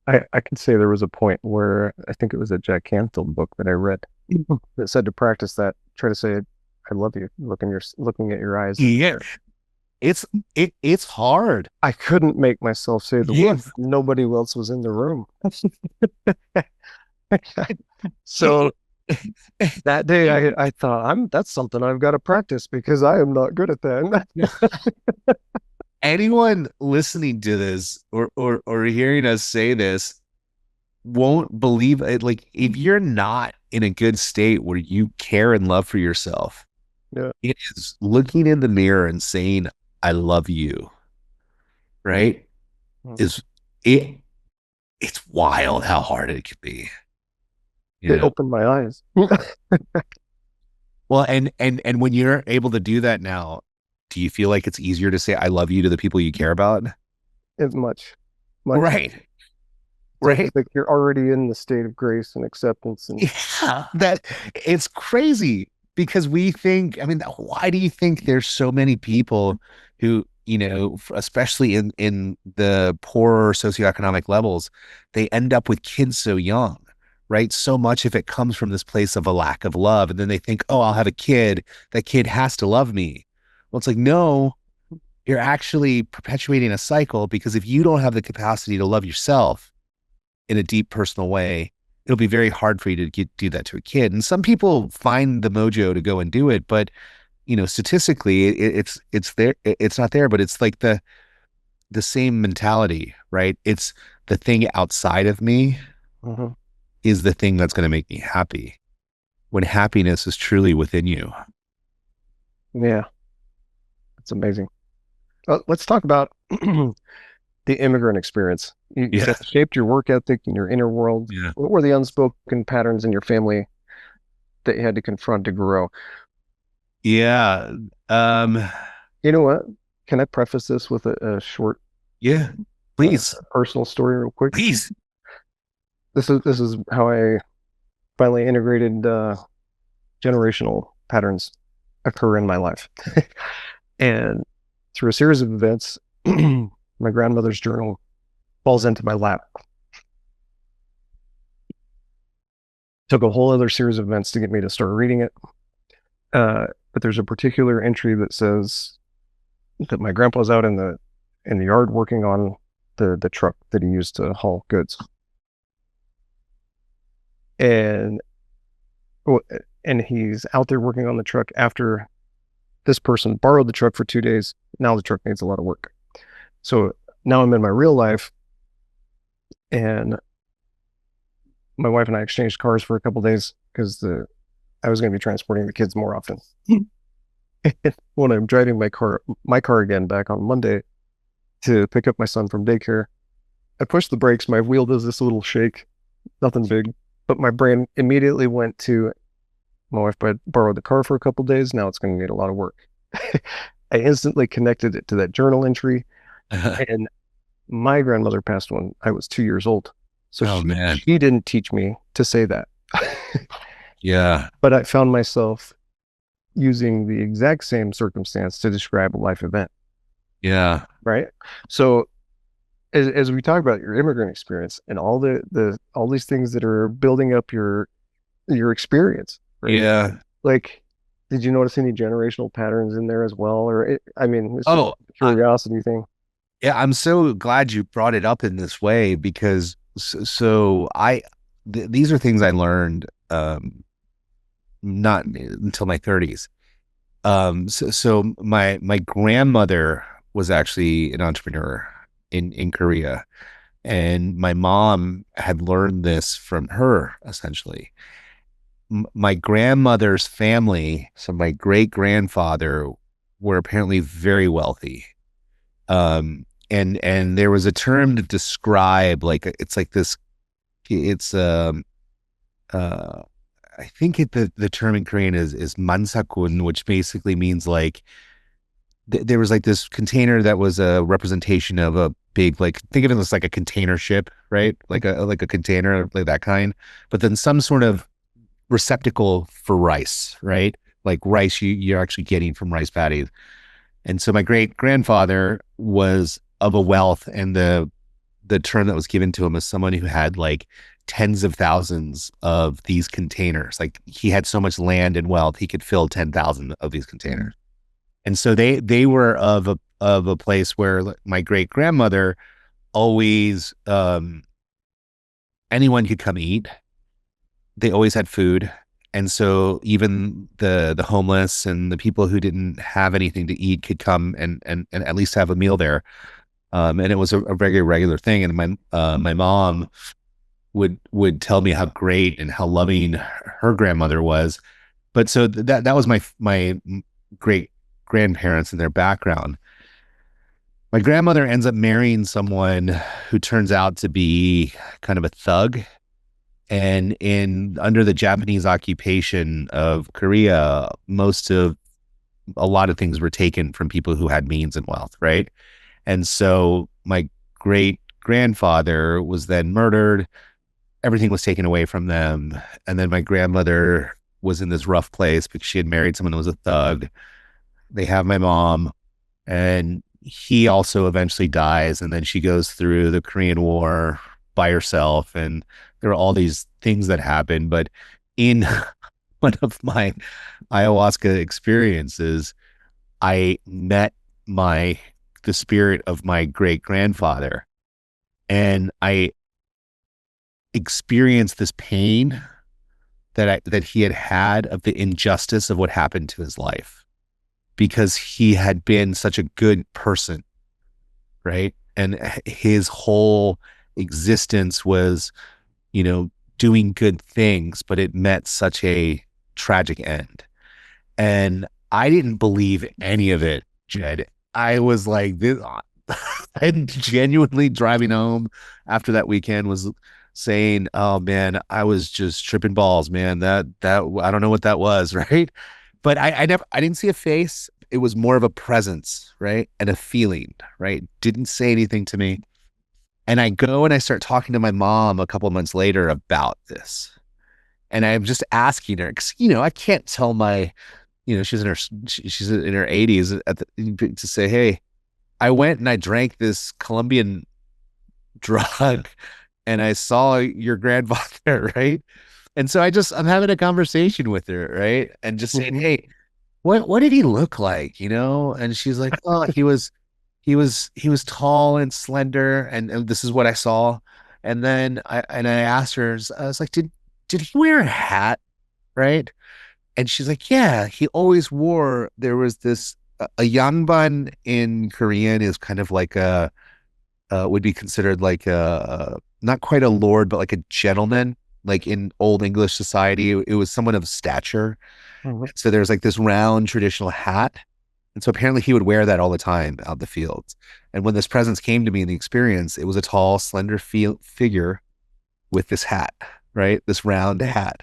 I can say there was a point where I think it was a Jack Canfield book that I read that said to practice that, try to say, I love you, looking at your eyes. Yeah. It's hard. I couldn't make myself say the word. Nobody else was in the room. So that day I thought, that's something I've got to practice, because I am not good at that. Anyone listening to this or hearing us say this won't believe it. Like, if you're not in a good state where you care and love for yourself, it is looking in the mirror and saying, I love you, right? It's wild how hard it can be. It opened my eyes. Well, and when you're able to do that now, do you feel like it's easier to say I love you to the people you care about? It's much. Right. Right. Like you're already in the state of grace and acceptance. And that it's crazy, because we think, why do you think there's so many people who, especially in the poorer socioeconomic levels, they end up with kids so young, right? So much of it comes from this place of a lack of love. And then they think, oh, I'll have a kid. That kid has to love me. Well, it's like, no, you're actually perpetuating a cycle, because if you don't have the capacity to love yourself in a deep personal way, it'll be very hard for you to do that to a kid. And some people find the mojo to go and do it, but statistically it's there. It's not there, but it's like the same mentality, right? It's the thing outside of me is the thing that's going to make me happy, when happiness is truly within you. Yeah. It's amazing. Let's talk about the immigrant experience. You said it shaped your work ethic and your inner world. Yeah. What were the unspoken patterns in your family that you had to confront to grow? Yeah. You know what? Can I preface this with a short, please, personal story real quick? Please. This is how I finally integrated generational patterns occur in my life. And through a series of events, my grandmother's journal falls into my lap. Took a whole other series of events to get me to start reading it. But there's a particular entry that says that my grandpa's out in the yard working on the truck that he used to haul goods. And and he's out there working on the truck after this person borrowed the truck for 2 days. Now the truck needs a lot of work. So now I'm in my real life, and my wife and I exchanged cars for a couple of days because I was going to be transporting the kids more often. When I'm driving my car again back on Monday to pick up my son from daycare, I push the brakes. My wheel does this little shake, nothing big, but my brain immediately went to, my wife borrowed the car for a couple of days. Now it's going to need a lot of work. I instantly connected it to that journal entry. And my grandmother passed when I was 2 years old. So she didn't teach me to say that. Yeah. But I found myself using the exact same circumstance to describe a life event. Yeah. Right. So as we talk about your immigrant experience and all all these things that are building up your experience. Right? Yeah. Like, did you notice any generational patterns in there as well? Or I mean, it's just a curiosity thing. Yeah, I'm so glad you brought it up in this way because these are things I learned not until my 30s. So my grandmother was actually an entrepreneur in Korea, and my mom had learned this from her essentially. My grandmother's family, so my great grandfather, were apparently very wealthy. And there was a term to describe I think the term in Korean is mansakun, which basically means like there was like this container that was a representation of a big, like, think of it as like a container ship, right? Like a container, like that kind, but then some sort of receptacle for rice, right? Like rice you're actually getting from rice paddies. And so my great grandfather was of a wealth, and the term that was given to him as someone who had like tens of thousands of these containers. Like he had so much land and wealth, he could fill 10,000 of these containers. And so they were of a place where my great grandmother always, anyone could come eat. They always had food. And so even the homeless and the people who didn't have anything to eat could come and at least have a meal there. And it was a very regular thing. And my mom would tell me how great and how loving her grandmother was. But so that was my great grandparents and their background. My grandmother ends up marrying someone who turns out to be kind of a thug. And under the Japanese occupation of Korea, a lot of things were taken from people who had means and wealth, right? And so my great grandfather was then murdered. Everything was taken away from them. And then my grandmother was in this rough place because she had married someone who was a thug. They have my mom, and he also eventually dies. And then she goes through the Korean War by herself. And there are all these things that happen. But in one of my ayahuasca experiences, I met the spirit of my great grandfather, and I experienced this pain that he had of the injustice of what happened to his life, because he had been such a good person, right? And his whole existence was, doing good things, but it met such a tragic end. And I didn't believe any of it, Jed. I was like, this, and genuinely driving home after that weekend was saying, oh man, I was just tripping balls, man. That I don't know what that was, right? But I didn't see a face. It was more of a presence, right? And a feeling, right? Didn't say anything to me. And I go and I start talking to my mom a couple of months later about this. And I'm just asking her, because, I can't tell my, she's in her 80s to say, hey, I went and I drank this Colombian drug and I saw your grandfather, right? And so I'm having a conversation with her, right? And just saying, hey, what did he look like, And she's like, oh, he was he was tall and slender, and this is what I saw. And then I asked her, I was like, did he wear a hat, right? And she's like, yeah, he always wore. There was this a yanban in Korean is kind of like a would be considered like a not quite a lord, but like a gentleman. Like in Old English society, it was someone of stature. Mhm. So there's like this round traditional hat. And so apparently he would wear that all the time out in the fields. And when this presence came to me in the experience, it was a tall, slender figure with this hat, right? This round hat,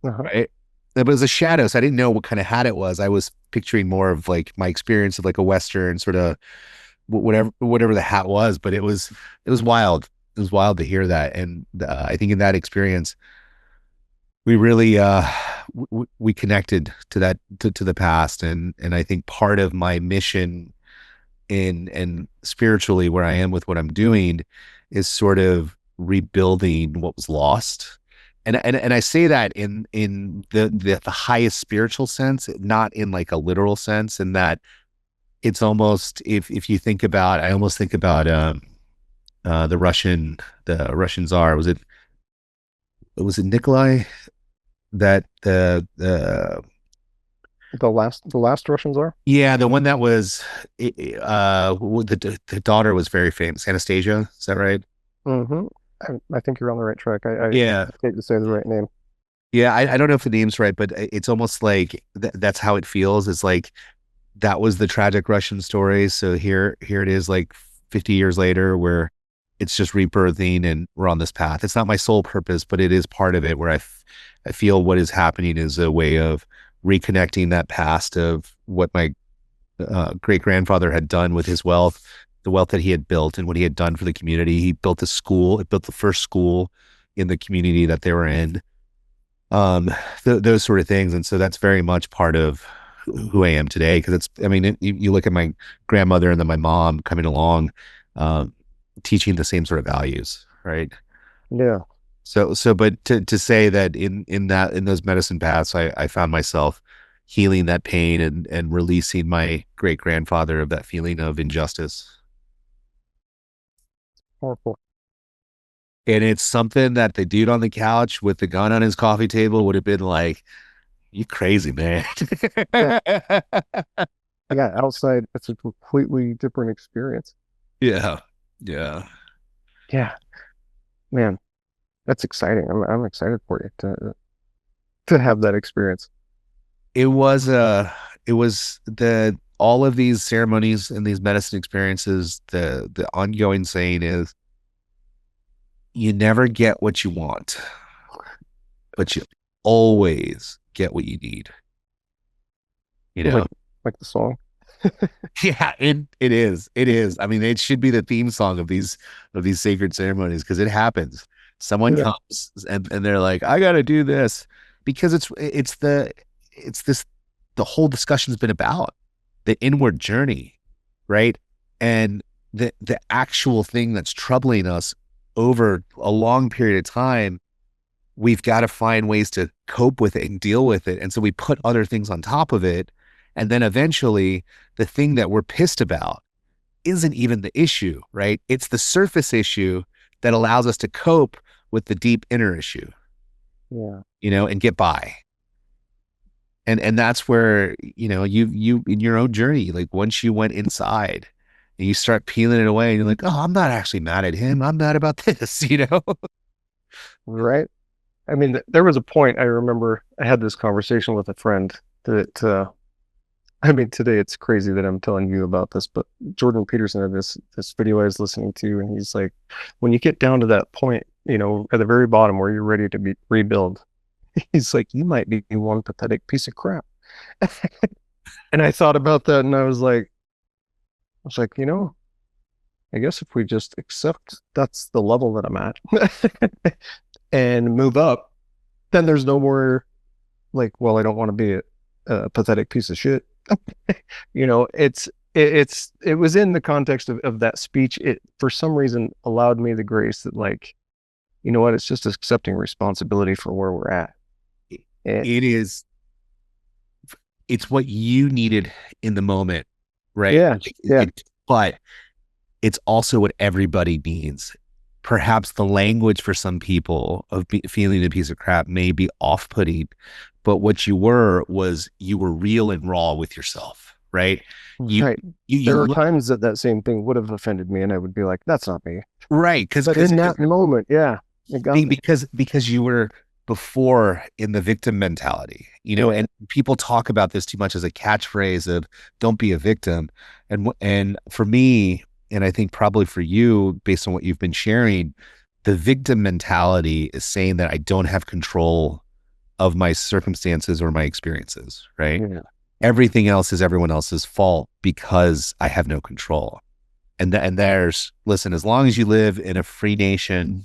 Uh-huh. right? It was a shadow, so I didn't know what kind of hat it was. I was picturing more of like my experience of like a Western sort of whatever the hat was, but it was wild. It was wild to hear that, and I think in that experience, we really we connected to that to the past, and I think part of my mission in and spiritually where I am with what I'm doing is sort of rebuilding what was lost. And I say that in the highest spiritual sense, not in like a literal sense, in that it's almost if you think about, I almost think about the Russian Tsar. Was it Nikolai that the The last Russians are. yeah, the one that was the daughter was very famous, Anastasia, is that right? Mm-hmm. I think you're on the right track. I Yeah. hesitate to say the right name. Yeah, I don't know if the name's right, but it's almost like that's how it feels. It's like that was the tragic Russian story. So here it is like 50 years later where it's just rebirthing and we're on this path. It's not my sole purpose, but it is part of it where I feel what is happening is a way of reconnecting that past of what my great grandfather had done with his wealth, the wealth that he had built and what he had done for the community. He built a school, it built the first school in the community that they were in. Um, those sort of things. And so that's very much part of who I am today. Cause I mean, you look at my grandmother and then my mom coming along, um, teaching the same sort of values, right? Yeah. But to say that in those medicine paths, I found myself healing that pain and releasing my great grandfather of that feeling of injustice. Powerful. And it's something that the dude on the couch with the gun on his coffee table would have been like, "You crazy, man." Yeah. Yeah. Outside, it's a completely different experience. Yeah. Yeah. Yeah. Man, that's exciting. I'm excited for you to have that experience. It was it was the all of these ceremonies and these medicine experiences, the ongoing saying is you never get what you want, but you always get what you need. You Like know? like the song. Yeah, it is. It is. I mean, it should be the theme song of these sacred ceremonies because it happens. Someone Yeah. comes and they're like, I gotta do this because it's this the whole discussion's been about the inward journey, right? And the actual thing that's troubling us over a long period of time, we've got to find ways to cope with it and deal with it. And so we put other things on top of it. And then eventually the thing that we're pissed about isn't even the issue, right? It's the surface issue that allows us to cope with the deep inner issue, Yeah. and get by. And that's where, you in your own journey, like once you went inside and you start peeling it away and you're like, oh, I'm not actually mad at him. I'm mad about this. Right. I mean, there was a point I remember I had this conversation with a friend that I mean, today it's crazy that I'm telling you about this, but Jordan Peterson had this video I was listening to, and he's like, when you get down to that point, at the very bottom where you're ready to be rebuild, he's like, you might be one pathetic piece of crap. And I thought about that, and I was like, I guess if we just accept that's the level that I'm at and move up, then there's no more like, well, I don't want to be a pathetic piece of shit. It was in the context of that speech. It for some reason allowed me the grace that, like, you know what, it's just accepting responsibility for where we're at. And It is, it's what you needed in the moment, right? yeah, Like, yeah, it's but it's also what everybody needs. Perhaps the language for some people of feeling a piece of crap may be off-putting, but what you were was you were real and raw with yourself, right? You, Right. you There are look times that that same thing would have offended me, and I would be like, "That's not me." right But in that moment, yeah, it got me. because you were before in the victim mentality, and people talk about this too much as a catchphrase of "don't be a victim," and for me, and I think probably for you, based on what you've been sharing, the victim mentality is saying that I don't have control of my circumstances or my experiences, right? Yeah. Everything else is everyone else's fault because I have no control. And listen, as long as you live in a free nation,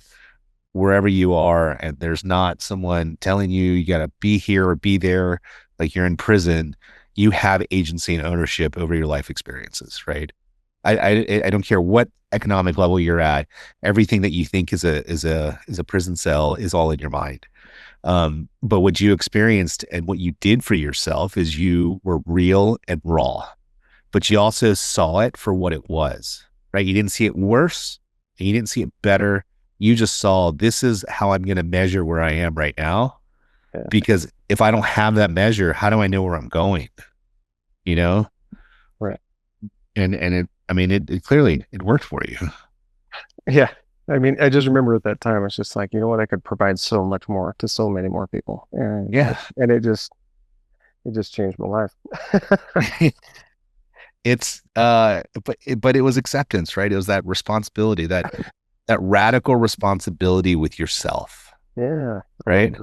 wherever you are, and there's not someone telling you you got to be here or be there, like you're in prison, you have agency and ownership over your life experiences, right? I don't care what economic level you're at. Everything that you think is a prison cell is all in your mind. But what you experienced and what you did for yourself is you were real and raw, but you also saw it for what it was, right? You didn't see it worse and you didn't see it better. You just saw this is how I'm going to measure where I am right now. Yeah. Because if I don't have that measure, how do I know where I'm going? You know? Right. And it clearly it worked for you. Yeah. I mean, I just remember at that time, it's just like, you know what, I could provide so much more to so many more people. Yeah. And it just changed my life. It's but it was acceptance, right? It was that responsibility, that radical responsibility with yourself, Yeah. right?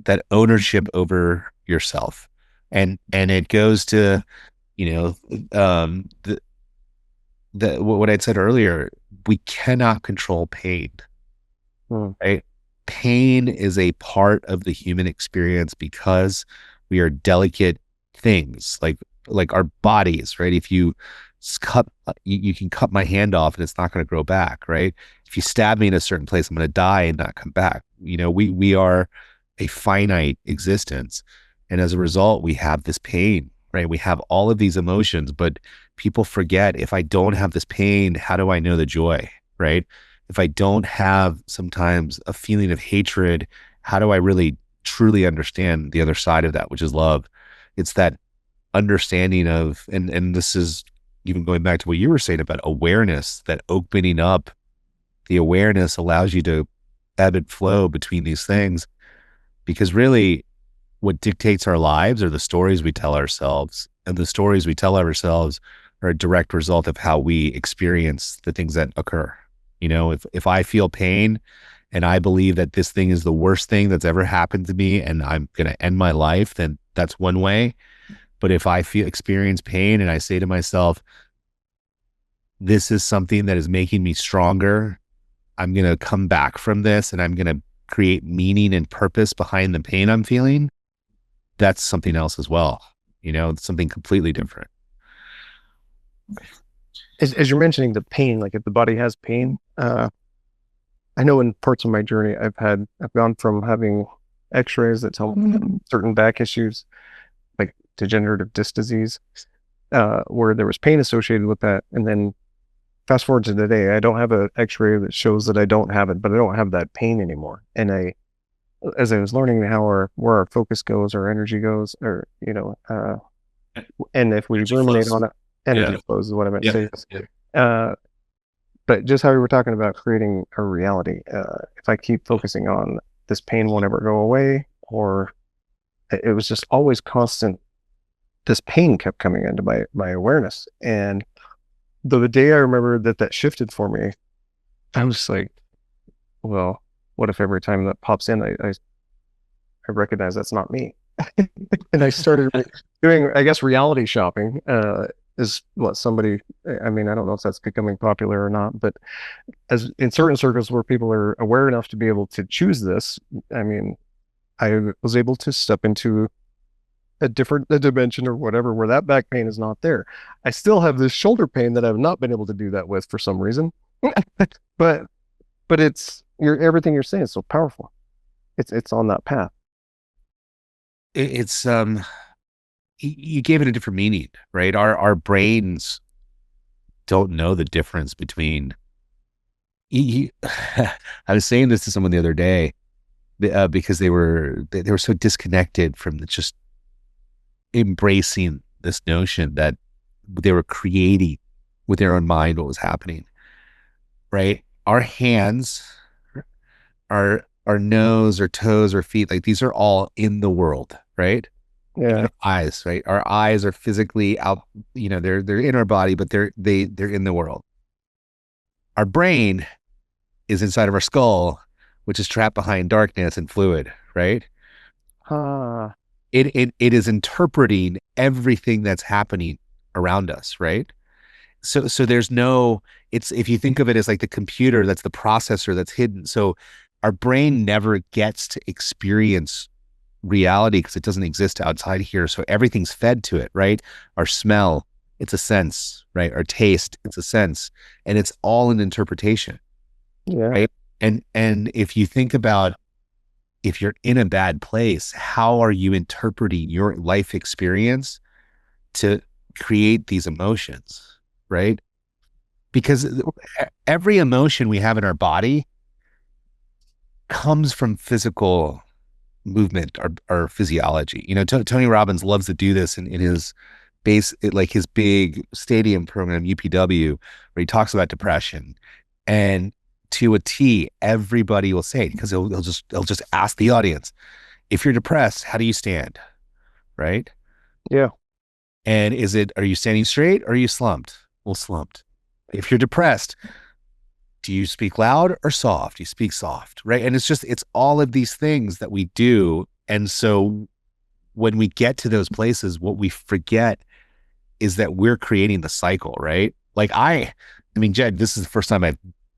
That ownership over yourself. And it goes to, you know, what I'd said earlier, we cannot control pain, Hmm. right? Pain is a part of the human experience because we are delicate things like our bodies, right? If you you can cut my hand off and it's not going to grow back, right? If you stab me in a certain place, I'm going to die and not come back. We are a finite existence. And as a result, we have this pain, right? We have all of these emotions, but people forget, if I don't have this pain, how do I know the joy, right? If I don't have sometimes a feeling of hatred, how do I really truly understand the other side of that, which is love? It's that understanding of, and this is even going back to what you were saying about awareness, that opening up the awareness allows you to ebb and flow between these things. Because really, what dictates our lives are the stories we tell ourselves. And the stories we tell ourselves are a direct result of how we experience the things that occur. If I feel pain and I believe that this thing is the worst thing that's ever happened to me and I'm going to end my life, then that's one way. But if I experience pain and I say to myself, this is something that is making me stronger, I'm going to come back from this and I'm going to create meaning and purpose behind the pain I'm feeling, that's something else as well. It's something completely different. As you're mentioning the pain, like if the body has pain, I know in parts of my journey, I've gone from having x-rays that tell me certain back issues, like degenerative disc disease, where there was pain associated with that. And then fast forward to today, I don't have an x-ray that shows that I don't have it, but I don't have that pain anymore. And as I was learning where our focus goes, our energy goes, or, and if we Energy ruminate flows. on it, energy Yeah. flows is what I meant to say. Yeah. But just how we were talking about creating a reality, if I keep focusing on this pain won't ever go away, or it was just always constant, this pain kept coming into my awareness. And the day I remember that shifted for me, I was just like, well, what if every time that pops in, I recognize that's not me? And I started doing, I guess, reality shopping, is what somebody, I mean, I don't know if that's becoming popular or not, but as in certain circles where people are aware enough to be able to choose this, I mean, I was able to step into a dimension or whatever, where that back pain is not there. I still have this shoulder pain that I've not been able to do that with for some reason. but everything you're saying is so powerful. It's on that path. You gave it a different meaning, right? Our brains don't know the difference between I was saying this to someone the other day because they were so disconnected from just embracing this notion that they were creating with their own mind what was happening, right? Our hands, our nose, our toes, our feet, like these are all in the world, right? Even Yeah. our eyes, right? Our eyes are physically out, they're in our body, but they're in the world. Our brain is inside of our skull, which is trapped behind darkness and fluid, right? Ah, It is interpreting everything that's happening around us, right? So there's no, it's, if you think of it as like the computer, that's the processor that's hidden. So our brain never gets to experience reality because it doesn't exist outside here. So everything's fed to it, right? Our smell, it's a sense, right? Our taste, it's a sense, and it's all an interpretation, yeah. right? And if you think about, if you're in a bad place, how are you interpreting your life experience to create these emotions, right? Because every emotion we have in our body comes from physical movement or physiology. Tony Robbins loves to do this in his like his big stadium program, UPW, where he talks about depression. And to a T, everybody will say it because he'll just ask the audience, if you're depressed, how do you stand? Right. Yeah. And are you standing straight or are you slumped? Well, slumped. If you're depressed, do you speak loud or soft? You speak soft, right? And it's all of these things that we do. And so when we get to those places, what we forget is that we're creating the cycle, right? Like I mean, Jed, this is the first time I've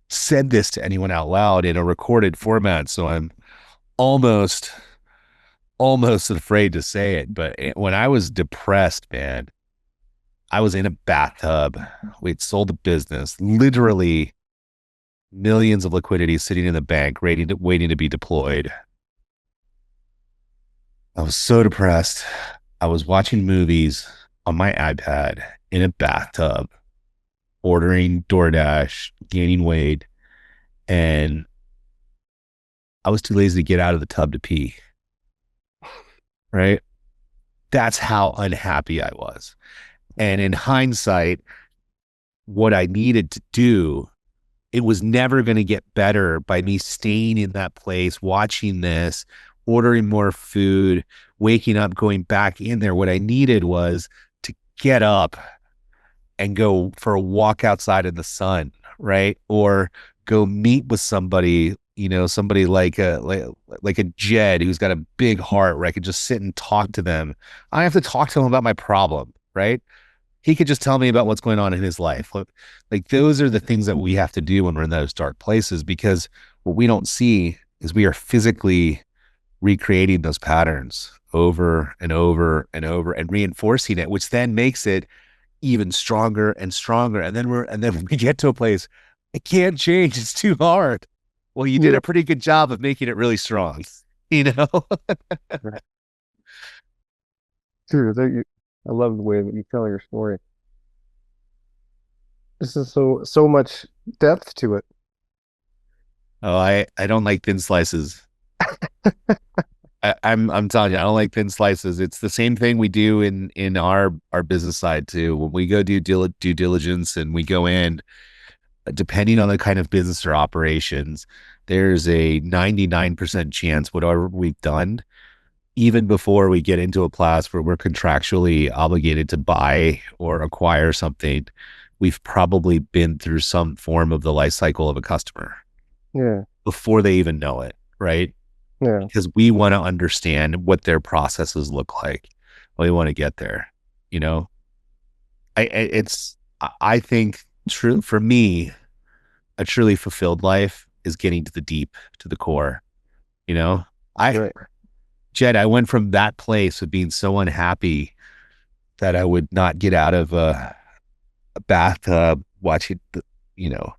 said this to anyone out loud in a recorded format. So I'm almost afraid to say it. But when I was depressed, man, I was in a bathtub. We'd sold the business, literally millions of liquidity sitting in the bank, waiting to be deployed. I was so depressed. I was watching movies on my iPad in a bathtub, ordering DoorDash, gaining weight, and I was too lazy to get out of the tub to pee. Right? That's how unhappy I was. And in hindsight, what I needed to do, it was never going to get better by me staying in that place, watching this, ordering more food, waking up, going back in there. What I needed was to get up and go for a walk outside in the sun, right? Or go meet with somebody, somebody like a Jed who's got a big heart where I could just sit and talk to them. I have to talk to him about my problem, right? He could just tell me about what's going on in his life. Like those are the things that we have to do when we're in those dark places, because what we don't see is we are physically recreating those patterns over and over and over and reinforcing it, which then makes it even stronger and stronger. And then we get to a place, it can't change. It's too hard. Well, you did a pretty good job of making it really strong, Right. Dude, I love the way that you tell your story. This is so much depth to it. Oh, I don't like thin slices. I'm telling you, I don't like thin slices. It's the same thing we do in our business side too. When we go do due diligence and we go in, depending on the kind of business or operations, there's a 99% chance whatever we've done, even before we get into a place where we're contractually obligated to buy or acquire something, we've probably been through some form of the life cycle of a customer Yeah. before they even know it, right? Yeah. Because we want to understand what their processes look like. We want to get there, you know. I think true for me, a truly fulfilled life is getting to the deep, to the core. You know, Right. Jed, I went from that place of being so unhappy that I would not get out of a bathtub watching God,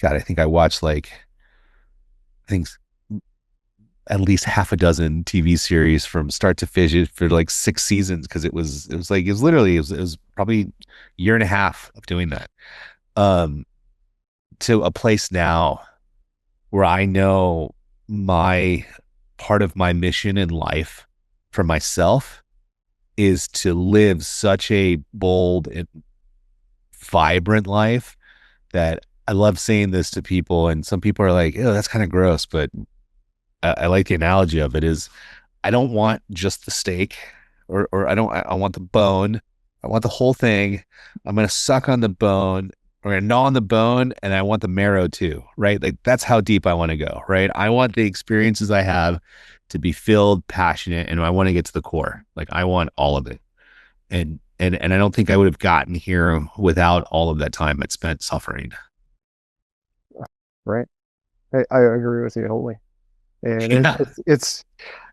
I think I watched like, I think at least half a dozen TV series from start to finish for like 6 seasons. Cause it was probably a year and a half of doing that. um, to a place now where I know my part of my mission in life for myself is to live such a bold and vibrant life that I love saying this to people. And some people are like, oh, that's kind of gross. But I like the analogy of it is I don't want just the steak or I want the bone. I want the whole thing. I'm going to suck on the bone. We're going to gnaw on the bone and I want the marrow too, right? Like that's how deep I want to go, right? I want the experiences I have to be filled, passionate, and I want to get to the core. Like I want all of it. And I don't think I would have gotten here without all of that time I'd spent suffering. Right. I agree with you wholly. And Yeah.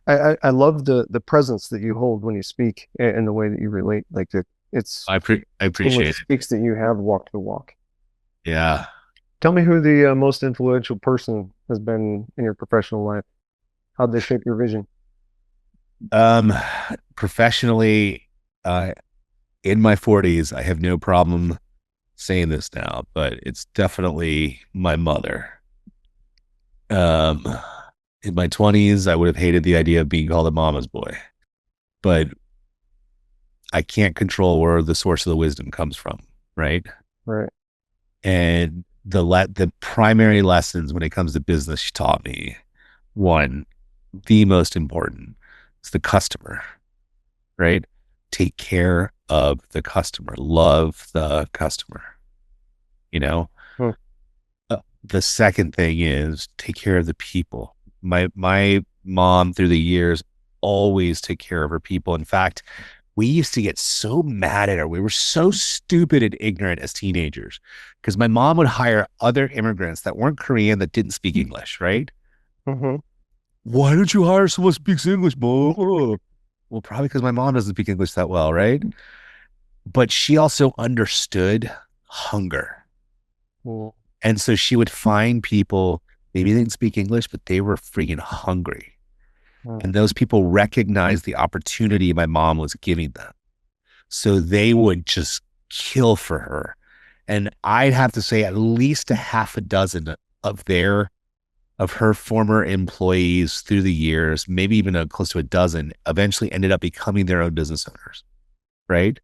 I love the presence that you hold when you speak and the way that you relate. Like it's I appreciate it it. speaks that you have walked the walk. Yeah. Tell me who the most influential person has been in your professional life. How'd they shape your vision? Um, Professionally, in my 40s, I have no problem saying this now, but it's definitely my mother. Um, in my 20s, I would have hated the idea of being called a mama's boy, but I can't control where the source of the wisdom comes from, right? Right. And the primary lessons when it comes to business she taught me, one, the most important is the customer, right? Take care of the customer, love the customer, you know? Hmm. The second thing is take care of the people. My mom through the years always took care of her people. In fact, we used to get so mad at her. We were so stupid and ignorant as teenagers because my mom would hire other immigrants that weren't Korean that didn't speak English, right? Mm-hmm. Why don't you hire someone who speaks English, Mom? Well, probably because my mom doesn't speak English that well, right? But she also understood hunger. Mm. And so she would find people, maybe they didn't speak English, but they were freaking hungry. Mm. And those people recognized the opportunity my mom was giving them. So they would just kill for her. And I'd have to say at least a half a dozen of her former employees through the years, maybe even close to a dozen, eventually ended up becoming their own business owners, right?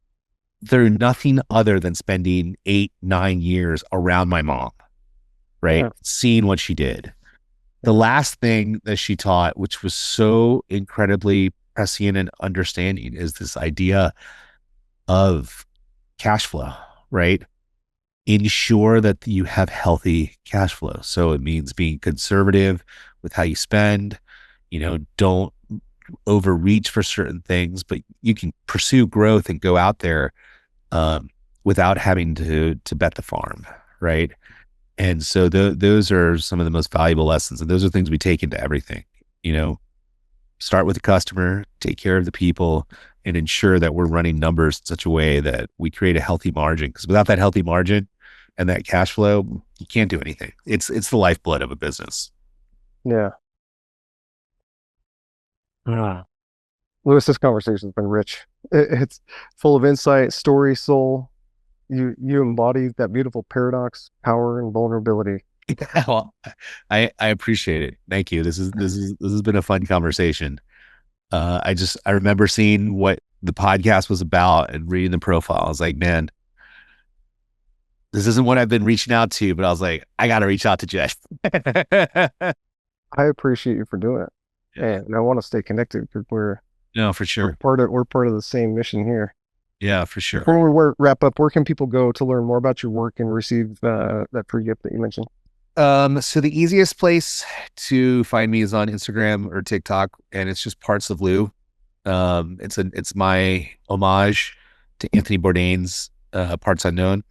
They're nothing other than spending 8, 9 years around my mom, right? Yeah. Seeing what she did. The last thing that she taught, which was so incredibly prescient and understanding, is this idea of cash flow, right? Ensure that you have healthy cash flow. So it means being conservative with how you spend, don't overreach for certain things, but you can pursue growth and go out there without having to bet the farm, right? And so those are some of the most valuable lessons, and those are things we take into everything. Start with the customer, take care of the people, and ensure that we're running numbers in such a way that we create a healthy margin. Because without that healthy margin and that cash flow, you can't do anything. It's the lifeblood of a business. Yeah. Ah. Lewis, this conversation has been rich. It's full of insight, story, soul. You embody that beautiful paradox, power, and vulnerability. Well, I appreciate it. Thank you. This has been a fun conversation. I remember seeing what the podcast was about and reading the profile. I was like, man, this isn't what I've been reaching out to, but I was like, I got to reach out to Jed. I appreciate you for doing it, Yeah. and I want to stay connected because No, for we're sure. we're part of the same mission here. Yeah, for sure. Before we wrap up, where can people go to learn more about your work and receive that free gift that you mentioned? So the easiest place to find me is on Instagram or TikTok, and it's just Parts of Lou. It's my homage to Anthony Bourdain's Parts Unknown.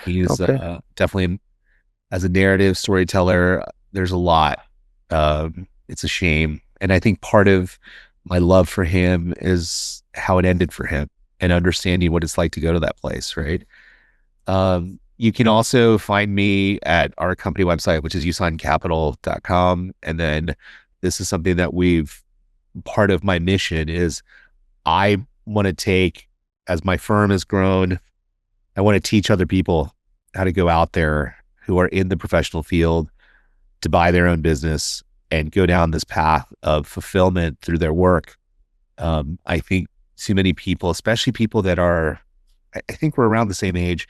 He's Okay. definitely, as a narrative storyteller, there's a lot. It's a shame, and I think part of my love for him is how it ended for him and understanding what it's like to go to that place, right? You can also find me at our company website, which is usoncapital.com. And then this is something that part of my mission is I want to take, as my firm has grown, I want to teach other people to go out there who are in the professional field to buy their own business and go down this path of fulfillment through their work. I think too many people, especially people that are, I think we're around the same age,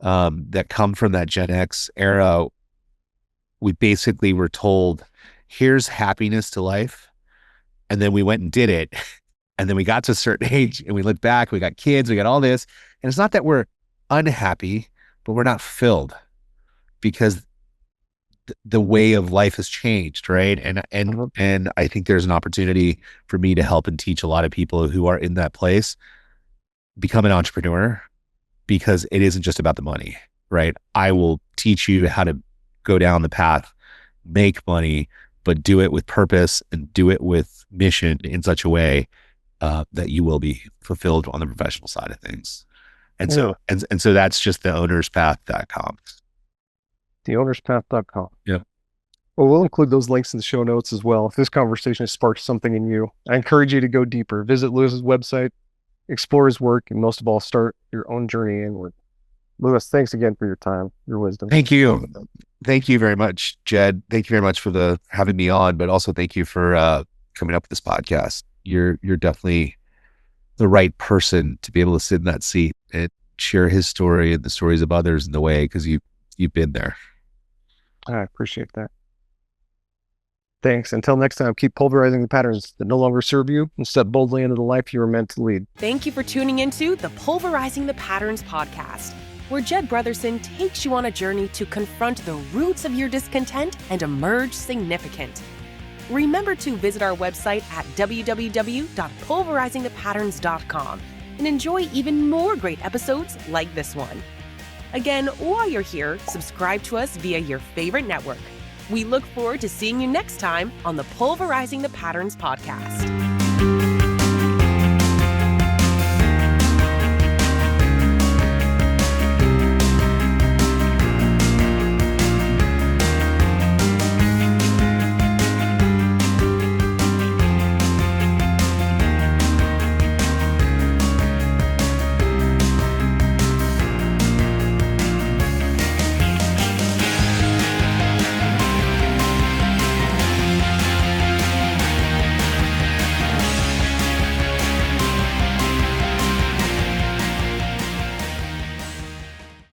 that come from that Gen X era, we basically were told, here's happiness to life. And then we went and did it. And then we got to a certain age and we look back, we got kids, we got all this. And it's not that we're unhappy, but we're not filled because the way of life has changed, right? And I think there's an opportunity for me to help and teach a lot of people who are in that place become an entrepreneur, because it isn't just about the money, right? I will teach you how to go down the path, make money, but do it with purpose and do it with mission in such a way that you will be fulfilled on the professional side of things. And so that's just theownerspath.com. Theownerspath.com. Yeah. Well, we'll include those links in the show notes as well. If this conversation has sparked something in you, I encourage you to go deeper. Visit Lewis's website, explore his work, and most of all, start your own journey inward. Lewis, thanks again for your time, your wisdom. Thank you. Thank you very much, Jed. Thank you very much for having me on, but also thank you for coming up with this podcast. You're definitely the right person to be able to sit in that seat and share his story and the stories of others in the way, because you've been there. I appreciate that. Thanks. Until next time, keep pulverizing the patterns that no longer serve you and step boldly into the life you were meant to lead. Thank you for tuning into the Pulverizing the Patterns podcast, where Jed Brotherson takes you on a journey to confront the roots of your discontent and emerge significant. Remember to visit our website at www.pulverizingthepatterns.com and enjoy even more great episodes like this one. Again, while you're here, subscribe to us via your favorite network. We look forward to seeing you next time on the Pulverizing the Patterns podcast.